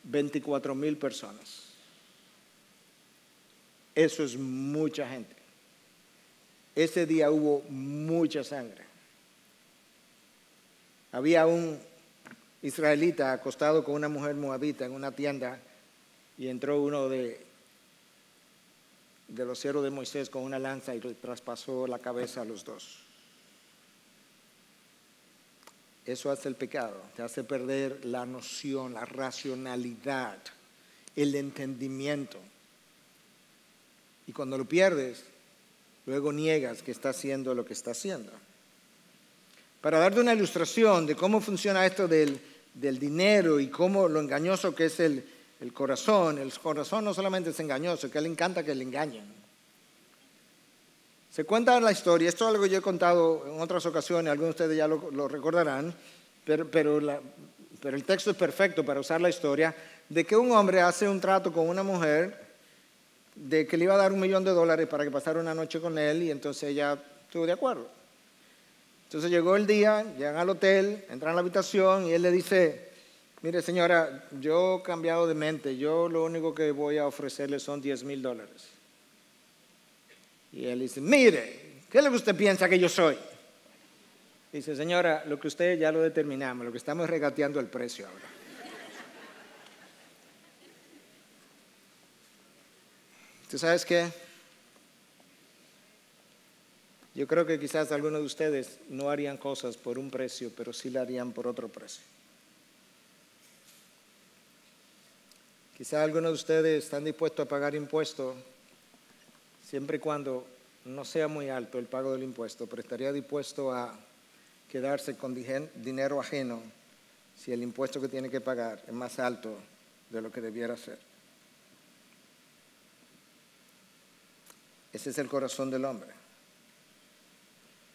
24,000 personas. Eso es mucha gente. Ese día hubo mucha sangre. Había un israelita acostado con una mujer moabita en una tienda y entró uno de los siervos de Moisés con una lanza y le traspasó la cabeza a los dos. Eso hace el pecado, te hace perder la noción, la racionalidad, el entendimiento. Y cuando lo pierdes, luego niegas que está haciendo lo que está haciendo. Para darte una ilustración de cómo funciona esto del dinero y cómo lo engañoso que es el corazón no solamente es engañoso, es que a él le encanta que le engañen. Se cuenta la historia, esto es algo que yo he contado en otras ocasiones, algunos de ustedes ya lo recordarán, pero el texto es perfecto para usar la historia, de que un hombre hace un trato con una mujer de que le iba a dar $1 millón para que pasara una noche con él y entonces ella estuvo de acuerdo. Entonces llegó el día, llegan al hotel, entran a la habitación y él le dice, mire señora, yo he cambiado de mente, yo lo único que voy a ofrecerle son $10,000. Y él dice, mire, ¿qué es lo que usted piensa que yo soy? Dice, señora, lo que usted ya lo determinamos, lo que estamos es regateando el precio ahora. ¿Tú sabes qué? Yo creo que quizás algunos de ustedes no harían cosas por un precio, pero sí la harían por otro precio. Quizás algunos de ustedes están dispuestos a pagar impuestos siempre y cuando no sea muy alto el pago del impuesto, pero estaría dispuesto a quedarse con dinero ajeno si el impuesto que tiene que pagar es más alto de lo que debiera ser. Ese es el corazón del hombre.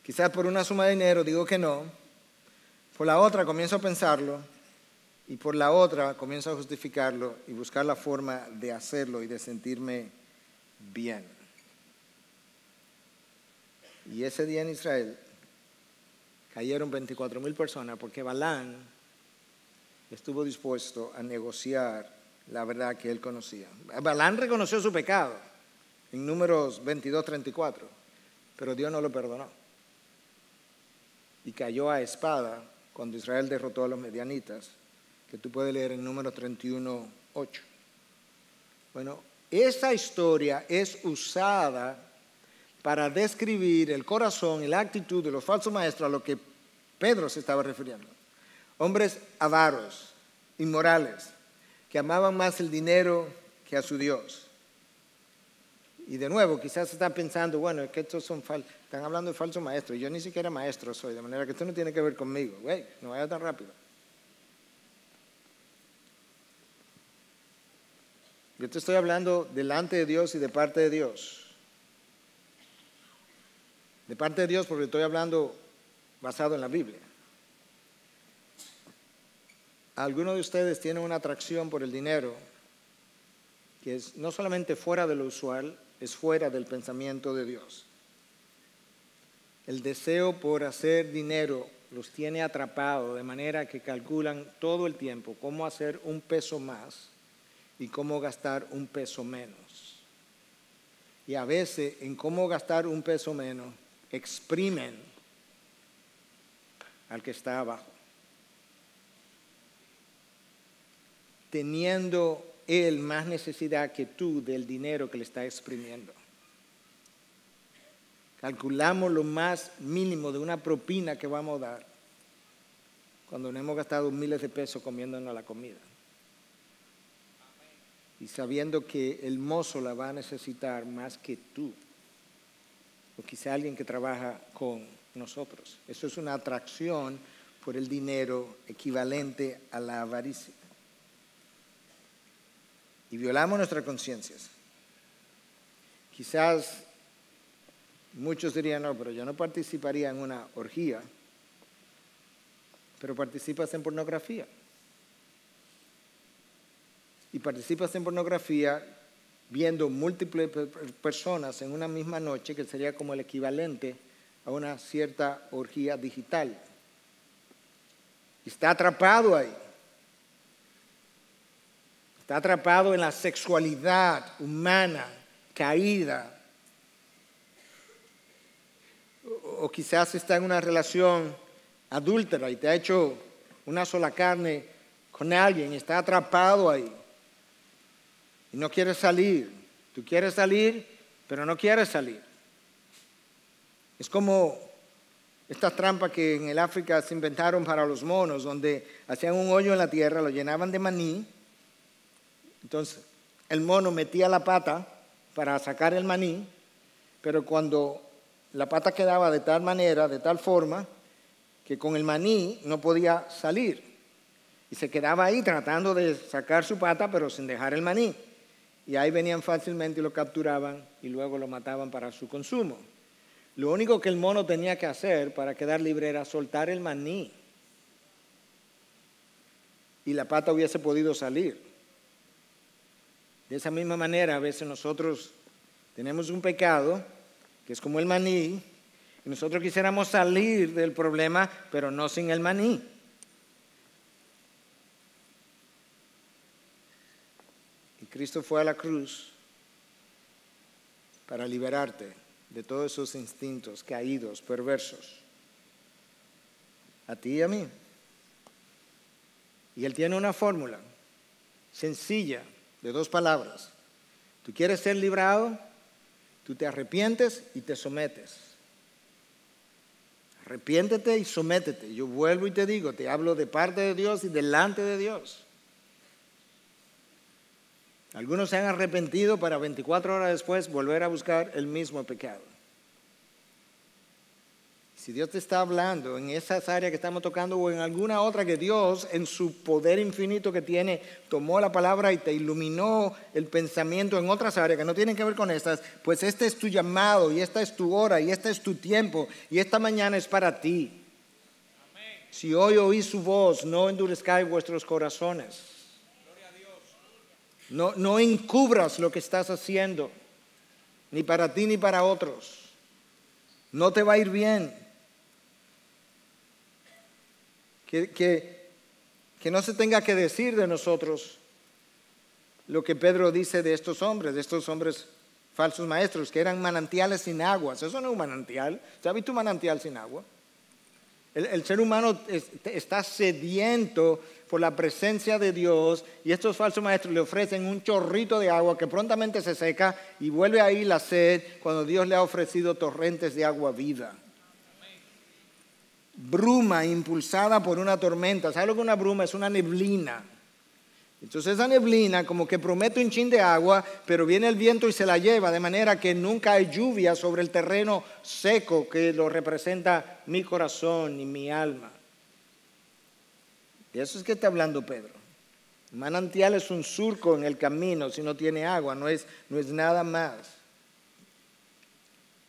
Quizás por una suma de dinero digo que no, por la otra comienzo a pensarlo y por la otra comienzo a justificarlo y buscar la forma de hacerlo y de sentirme bien. Y ese día en Israel cayeron 24,000 personas porque Balán estuvo dispuesto a negociar la verdad que él conocía. Balán reconoció su pecado en Números 22:34, pero Dios no lo perdonó. Y cayó a espada cuando Israel derrotó a los medianitas, que tú puedes leer en Números 31:8. Bueno, esa historia es usada para describir el corazón y la actitud de los falsos maestros a lo que Pedro se estaba refiriendo. Hombres avaros, inmorales, que amaban más el dinero que a su Dios. Y de nuevo, quizás están pensando, bueno, es que estos están hablando de falsos maestros. Yo ni siquiera maestro soy, de manera que esto no tiene que ver conmigo. Güey, no vaya tan rápido. Yo te estoy hablando delante de Dios y de parte de Dios. De parte de Dios porque estoy hablando basado en la Biblia. Algunos de ustedes tienen una atracción por el dinero que es no solamente fuera de lo usual, es fuera del pensamiento de Dios. El deseo por hacer dinero los tiene atrapados de manera que calculan todo el tiempo cómo hacer un peso más y cómo gastar un peso menos. Y a veces en cómo gastar un peso menos exprimen al que está abajo, teniendo él más necesidad que tú del dinero que le está exprimiendo. Calculamos lo más mínimo de una propina que vamos a dar cuando no hemos gastado miles de pesos comiéndonos la comida. Y sabiendo que el mozo la va a necesitar más que tú, o quizá alguien que trabaja con nosotros. Eso es una atracción por el dinero equivalente a la avaricia. y violamos nuestras conciencias. Quizás muchos dirían, no, pero yo no participaría en una orgía, pero participas en pornografía. Y participas en pornografía viendo múltiples personas en una misma noche, que sería como el equivalente a una cierta orgía digital. Y está atrapado ahí. Está atrapado en la sexualidad humana, caída. O quizás está en una relación adúltera y te ha hecho una sola carne con alguien y está atrapado ahí. Y no quieres salir. Tú quieres salir, pero no quieres salir. Es como estas trampas que en el África se inventaron para los monos, donde hacían un hoyo en la tierra, lo llenaban de maní. Entonces, el mono metía la pata para sacar el maní, pero cuando la pata quedaba de tal manera, de tal forma, que con el maní no podía salir. Y se quedaba ahí tratando de sacar su pata, pero sin dejar el maní. Y ahí venían fácilmente y lo capturaban y luego lo mataban para su consumo. Lo único que el mono tenía que hacer para quedar libre era soltar el maní. Y la pata hubiese podido salir. De esa misma manera, a veces nosotros tenemos un pecado que es como el maní, y nosotros quisiéramos salir del problema, pero no sin el maní. Y Cristo fue a la cruz para liberarte de todos esos instintos caídos, perversos, a ti y a mí. Y Él tiene una fórmula sencilla de 2 palabras. ¿Tú quieres ser librado? Tú te arrepientes y te sometes. Arrepiéntete y sométete. Yo vuelvo y te digo, te hablo de parte de Dios y delante de Dios. Algunos se han arrepentido para 24 horas después volver a buscar el mismo pecado. Si Dios te está hablando en esas áreas que estamos tocando o en alguna otra que Dios, en su poder infinito que tiene, tomó la palabra y te iluminó el pensamiento en otras áreas que no tienen que ver con estas, pues este es tu llamado y esta es tu hora y este es tu tiempo y esta mañana es para ti. Amén. Si hoy oís su voz, no endurezcáis vuestros corazones. Gloria a Dios. No encubras lo que estás haciendo, ni para ti ni para otros. No te va a ir bien. Que no se tenga que decir de nosotros lo que Pedro dice de estos hombres falsos maestros, que eran manantiales sin aguas. Eso no es un manantial. ¿Se ha visto un manantial sin agua? El ser humano está sediento por la presencia de Dios y estos falsos maestros le ofrecen un chorrito de agua que prontamente se seca y vuelve ahí la sed cuando Dios le ha ofrecido torrentes de agua viva. Bruma impulsada por una tormenta. ¿Sabes lo que es una bruma? Es una neblina. Entonces esa neblina como que promete un chin de agua, pero viene el viento y se la lleva, de manera que nunca hay lluvia sobre el terreno seco que lo representa mi corazón y mi alma. De eso es que está hablando Pedro. Manantial es un surco en el camino si no tiene agua, no es nada más.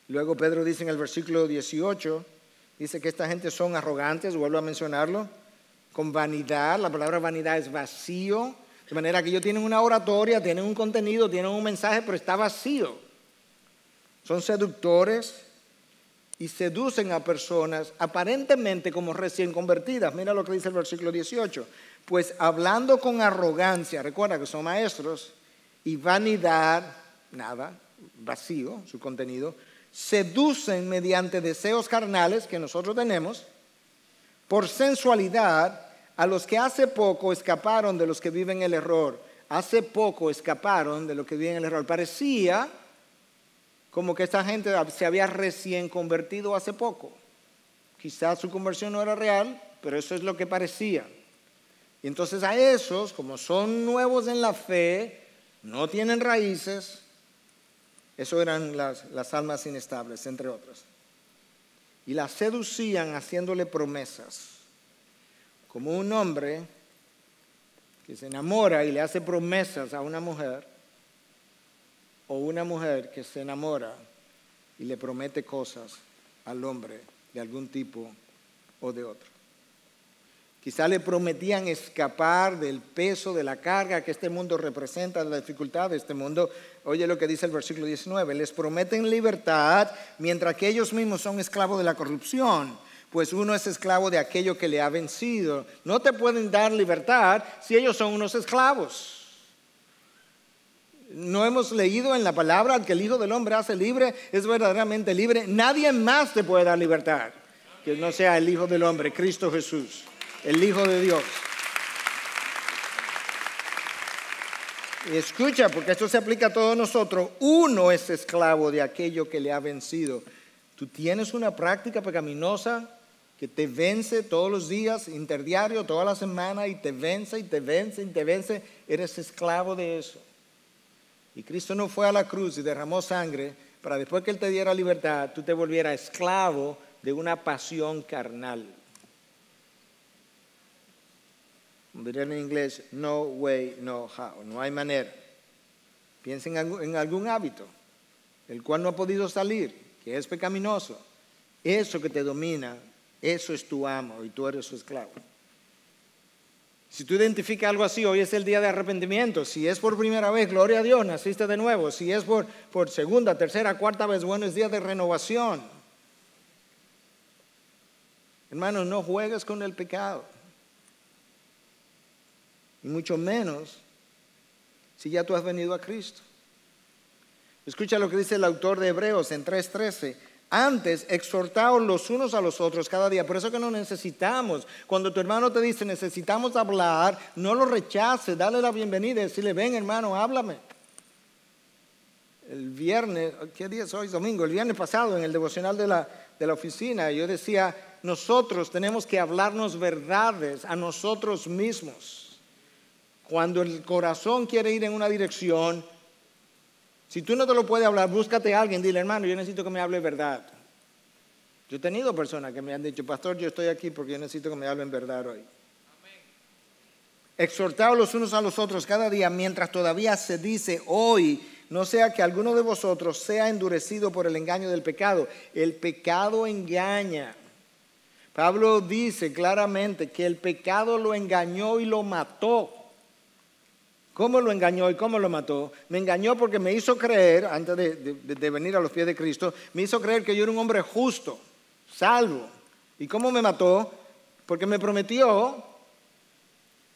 Luego Pedro dice en el versículo 18, dice que esta gente son arrogantes, vuelvo a mencionarlo, con vanidad. La palabra vanidad es vacío, de manera que ellos tienen una oratoria, tienen un contenido, tienen un mensaje, pero está vacío. Son seductores y seducen a personas aparentemente como recién convertidas. Mira lo que dice el versículo 18. Pues hablando con arrogancia, recuerda que son maestros, y vanidad, nada, vacío su contenido, seducen mediante deseos carnales que nosotros tenemos, por sensualidad, a los que hace poco escaparon de los que viven el error. Hace poco escaparon de los que viven el error. Parecía como que esta gente se había recién convertido hace poco. Quizás su conversión no era real, pero eso es lo que parecía. Y entonces a esos, como son nuevos en la fe, no tienen raíces, eso eran las almas inestables, entre otras. Y las seducían haciéndole promesas, como un hombre que se enamora y le hace promesas a una mujer, o una mujer que se enamora y le promete cosas al hombre de algún tipo o de otro. Quizá le prometían escapar del peso, de la carga que este mundo representa, de la dificultad de este mundo. Oye lo que dice el versículo 19, les prometen libertad mientras que ellos mismos son esclavos de la corrupción, pues uno es esclavo de aquello que le ha vencido. No te pueden dar libertad si ellos son unos esclavos. No hemos leído en la palabra que el Hijo del Hombre hace libre, es verdaderamente libre. Nadie más te puede dar libertad que no sea el Hijo del Hombre, Cristo Jesús, el Hijo de Dios. Y escucha, porque esto se aplica a todos nosotros. Uno es esclavo de aquello que le ha vencido. Tú tienes una práctica pecaminosa que te vence todos los días, interdiario, toda la semana, y te vence, y te vence, y te vence. Eres esclavo de eso. Y Cristo no fue a la cruz y derramó sangre para después que Él te diera libertad, tú te volvieras esclavo de una pasión carnal. Dirían en inglés, no way, no how. No hay manera. Piensa en algún hábito del cual no ha podido salir, que es pecaminoso. Eso que te domina, eso es tu amo y tú eres su esclavo. Si tú identificas algo así, hoy es el día de arrepentimiento. Si es por primera vez, gloria a Dios, naciste de nuevo. Si es por segunda, tercera, cuarta vez, bueno, es día de renovación. Hermanos, no juegues con el pecado. Y mucho menos si ya tú has venido a Cristo. Escucha lo que dice el autor de Hebreos en 3:13. Antes, exhortaos los unos a los otros cada día. Por eso que no necesitamos. Cuando tu hermano te dice necesitamos hablar, no lo rechaces, dale la bienvenida y decirle, ven hermano, háblame. El viernes, ¿qué día es hoy? Domingo. El viernes pasado en el devocional de la oficina yo decía, nosotros tenemos que hablarnos verdades a nosotros mismos. Cuando el corazón quiere ir en una dirección, si tú no te lo puedes hablar, búscate a alguien, dile, hermano, yo necesito que me hable verdad. Yo he tenido personas que me han dicho, pastor, yo estoy aquí porque yo necesito que me hablen verdad hoy. Exhortaos los unos a los otros cada día, mientras todavía se dice hoy, no sea que alguno de vosotros sea endurecido por el engaño del pecado. El pecado engaña. Pablo dice claramente que el pecado lo engañó y lo mató. ¿Cómo lo engañó y cómo lo mató? Me engañó porque me hizo creer, antes de venir a los pies de Cristo, me hizo creer que yo era un hombre justo, salvo. ¿Y cómo me mató? Porque me prometió,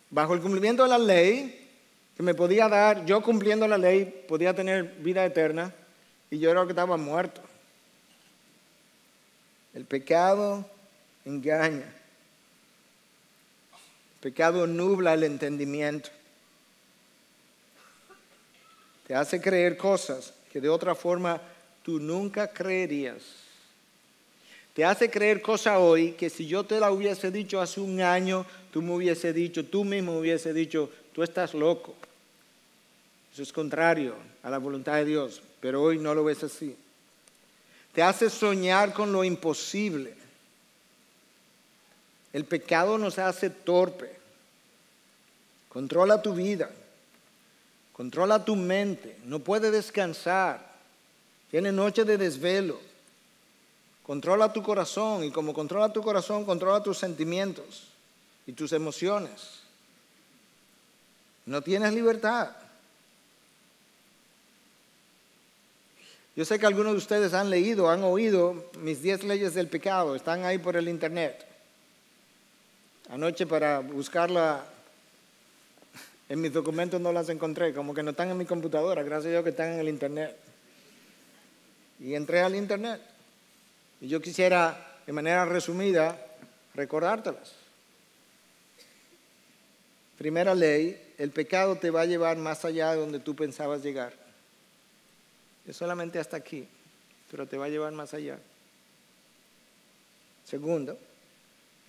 bajo el cumplimiento de la ley, que me podía dar, yo cumpliendo la ley, podía tener vida eterna, y yo era el que estaba muerto. El pecado engaña. El pecado nubla el entendimiento. Te hace creer cosas que de otra forma tú nunca creerías. Te hace creer cosas hoy que si yo te la hubiese dicho hace un año, tú me hubiese dicho, tú mismo me hubiese dicho, tú estás loco. Eso es contrario a la voluntad de Dios, pero hoy no lo ves así. Te hace soñar con lo imposible. El pecado nos hace torpe. Controla tu vida. Controla tu mente, no puede descansar, tiene noches de desvelo. Controla tu corazón y como controla tu corazón, controla tus sentimientos y tus emociones. No tienes libertad. Yo sé que algunos de ustedes han leído, han oído mis 10 leyes del pecado, están ahí por el internet. Anoche para buscarla en mis documentos no las encontré, como que no están en mi computadora, gracias a Dios que están en el internet. Y entré al internet. Y yo quisiera, de manera resumida, recordártelas. Primera ley, el pecado te va a llevar más allá de donde tú pensabas llegar. Es solamente hasta aquí, pero te va a llevar más allá. Segundo,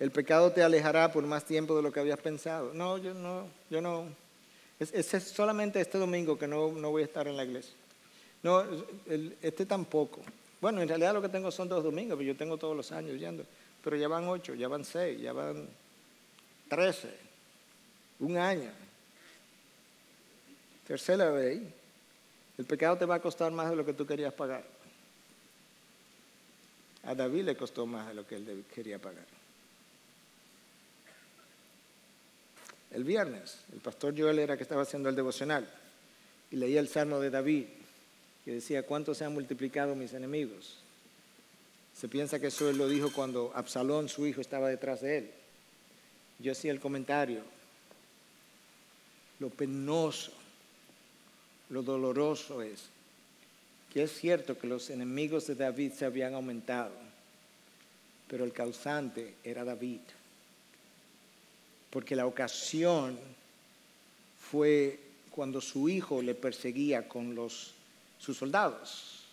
el pecado te alejará por más tiempo de lo que habías pensado. No, yo no. Es solamente este domingo que no voy a estar en la iglesia. No, este tampoco. Bueno, en realidad lo que tengo son 2 domingos, pero yo tengo todos los años yendo. Pero ya van 8, ya van 6, ya van 13. Un año. Tercera ley, el pecado te va a costar más de lo que tú querías pagar. A David le costó más de lo que él quería pagar. El viernes, el pastor Joel era que estaba haciendo el devocional y leía el Salmo de David que decía, ¿cuánto se han multiplicado mis enemigos? Se piensa que eso él lo dijo cuando Absalón, su hijo, estaba detrás de él. Yo hacía el comentario, lo penoso, lo doloroso es que es cierto que los enemigos de David se habían aumentado, pero el causante era David. Porque la ocasión fue cuando su hijo le perseguía con sus soldados.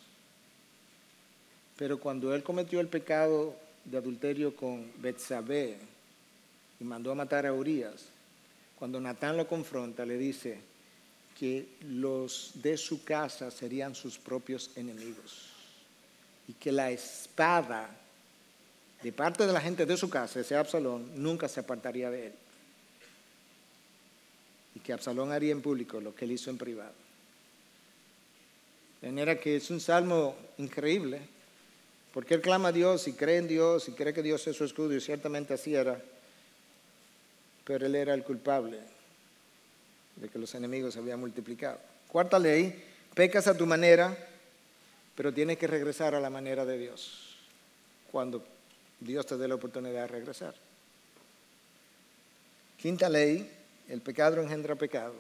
Pero cuando él cometió el pecado de adulterio con Betsabé y mandó a matar a Urías, cuando Natán lo confronta, le dice que los de su casa serían sus propios enemigos y que la espada de parte de la gente de su casa, ese Absalón, nunca se apartaría de él. Y que Absalón haría en público lo que él hizo en privado. De manera que es un salmo increíble, porque él clama a Dios y cree en Dios y cree que Dios es su escudo, y ciertamente así era, pero él era el culpable de que los enemigos se habían multiplicado. Cuarta ley, pecas a tu manera, pero tienes que regresar a la manera de Dios, cuando Dios te dé la oportunidad de regresar. Quinta ley, el pecado engendra pecado.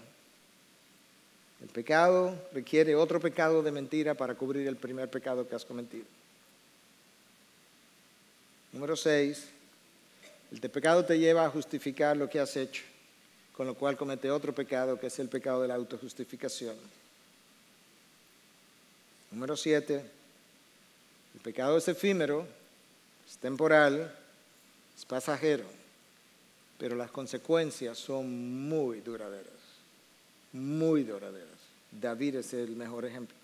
El pecado requiere otro pecado de mentira para cubrir el primer pecado que has cometido. Número 6, el pecado te lleva a justificar lo que has hecho, con lo cual comete otro pecado que es el pecado de la autojustificación. Número 7, el pecado es efímero, es temporal, es pasajero, pero las consecuencias son muy duraderas, muy duraderas. David es el mejor ejemplo.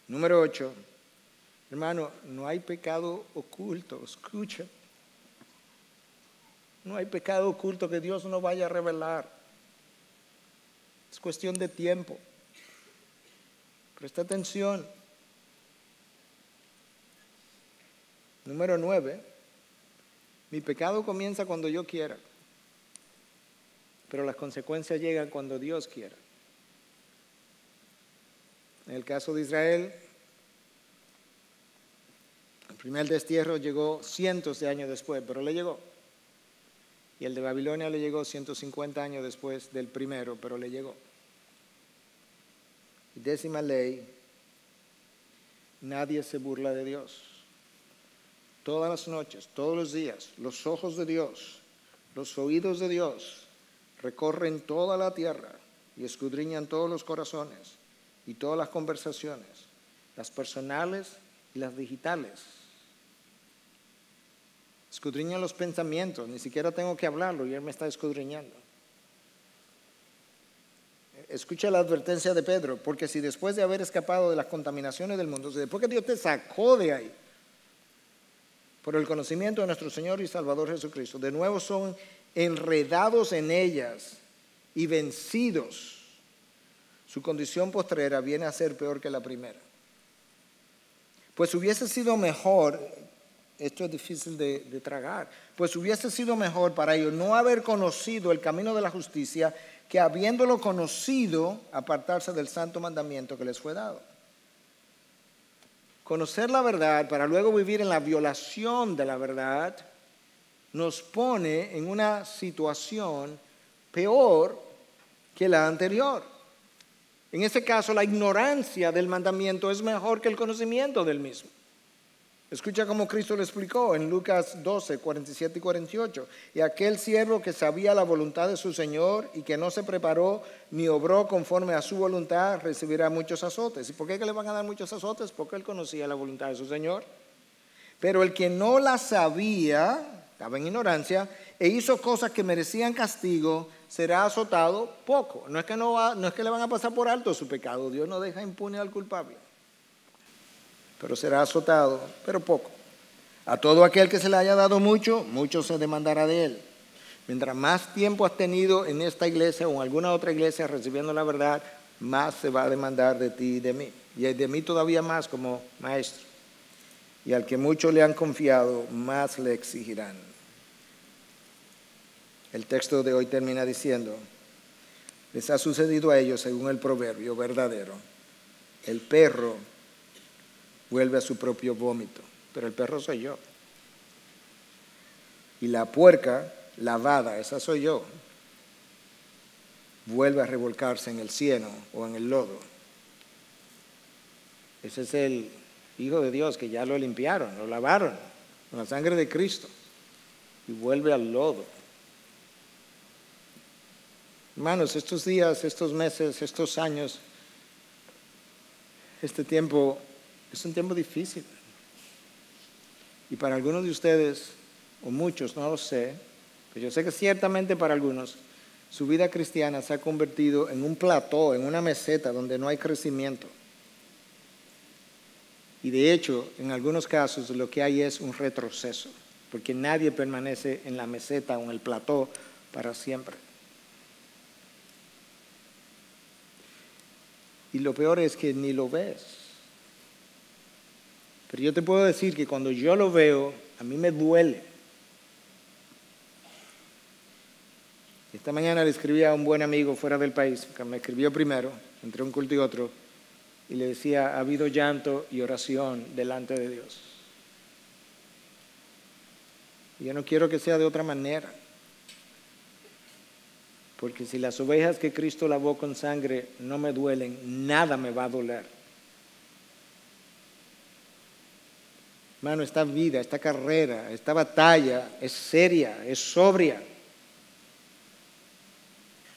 Número 8, hermano, no hay pecado oculto, escucha. No hay pecado oculto que Dios no vaya a revelar. Es cuestión de tiempo. Presta atención. Número 9, mi pecado comienza cuando yo quiera, pero las consecuencias llegan cuando Dios quiera. En el caso de Israel, el primer destierro llegó cientos de años después, pero le llegó. Y el de Babilonia le llegó 150 años después del primero, pero le llegó. Y 10ª ley, nadie se burla de Dios. Todas las noches, todos los días, los ojos de Dios, los oídos de Dios recorren toda la tierra y escudriñan todos los corazones y todas las conversaciones, las personales y las digitales. Escudriñan los pensamientos, ni siquiera tengo que hablarlo y Él me está escudriñando. Escucha la advertencia de Pedro, porque si después de haber escapado de las contaminaciones del mundo, después que Dios te sacó de ahí, por el conocimiento de nuestro Señor y Salvador Jesucristo, de nuevo son enredados en ellas y vencidos, su condición postrera viene a ser peor que la primera. Pues hubiese sido mejor, esto es difícil de tragar, pues hubiese sido mejor para ellos no haber conocido el camino de la justicia que habiéndolo conocido, apartarse del santo mandamiento que les fue dado. Conocer la verdad para luego vivir en la violación de la verdad nos pone en una situación peor que la anterior. En este caso, la ignorancia del mandamiento es mejor que el conocimiento del mismo. Escucha cómo Cristo lo explicó en Lucas 12, 47 y 48. Y aquel siervo que sabía la voluntad de su Señor y que no se preparó ni obró conforme a su voluntad, recibirá muchos azotes. ¿Y por qué que le van a dar muchos azotes? Porque él conocía la voluntad de su Señor. Pero el que no la sabía, estaba en ignorancia, e hizo cosas que merecían castigo, será azotado poco. No es que le van a pasar por alto su pecado. Dios no deja impune al culpable. Pero será azotado, pero poco. A todo aquel que se le haya dado mucho, mucho se demandará de él. Mientras más tiempo has tenido en esta iglesia o en alguna otra iglesia recibiendo la verdad, más se va a demandar de ti y de mí. Y de mí todavía más como maestro. Y al que mucho le han confiado, más le exigirán. El texto de hoy termina diciendo, les ha sucedido a ellos según el proverbio verdadero. El perro vuelve a su propio vómito, pero el perro soy yo. Y la puerca lavada, esa soy yo, vuelve a revolcarse en el cieno o en el lodo. Ese es el Hijo de Dios que ya lo limpiaron, lo lavaron con la sangre de Cristo y vuelve al lodo. Hermanos, estos días, estos meses, estos años, este tiempo es un tiempo difícil. Y para algunos de ustedes, o muchos, no lo sé, pero yo sé que ciertamente para algunos, su vida cristiana se ha convertido en un plató, en una meseta donde no hay crecimiento. Y de hecho, en algunos casos lo que hay es un retroceso, porque nadie permanece en la meseta o en el plató para siempre. Y lo peor es que ni lo ves. Pero yo te puedo decir que cuando yo lo veo, a mí me duele. Esta mañana le escribí a un buen amigo fuera del país, que me escribió primero, entre un culto y otro, y le decía, ha habido llanto y oración delante de Dios. Y yo no quiero que sea de otra manera. Porque si las ovejas que Cristo lavó con sangre no me duelen, nada me va a doler. Hermano, esta vida, esta carrera, esta batalla es seria, es sobria.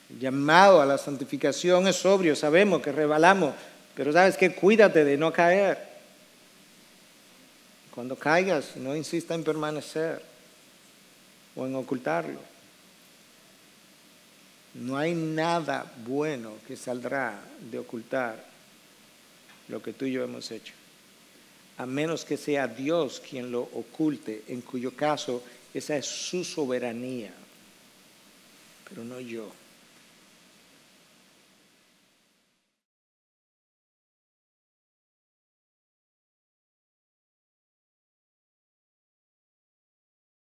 El llamado a la santificación es sobrio, sabemos que resbalamos, pero sabes que cuídate de no caer. Cuando caigas, no insista en permanecer o en ocultarlo. No hay nada bueno que saldrá de ocultar lo que tú y yo hemos hecho, a menos que sea Dios quien lo oculte, en cuyo caso esa es su soberanía, pero no yo.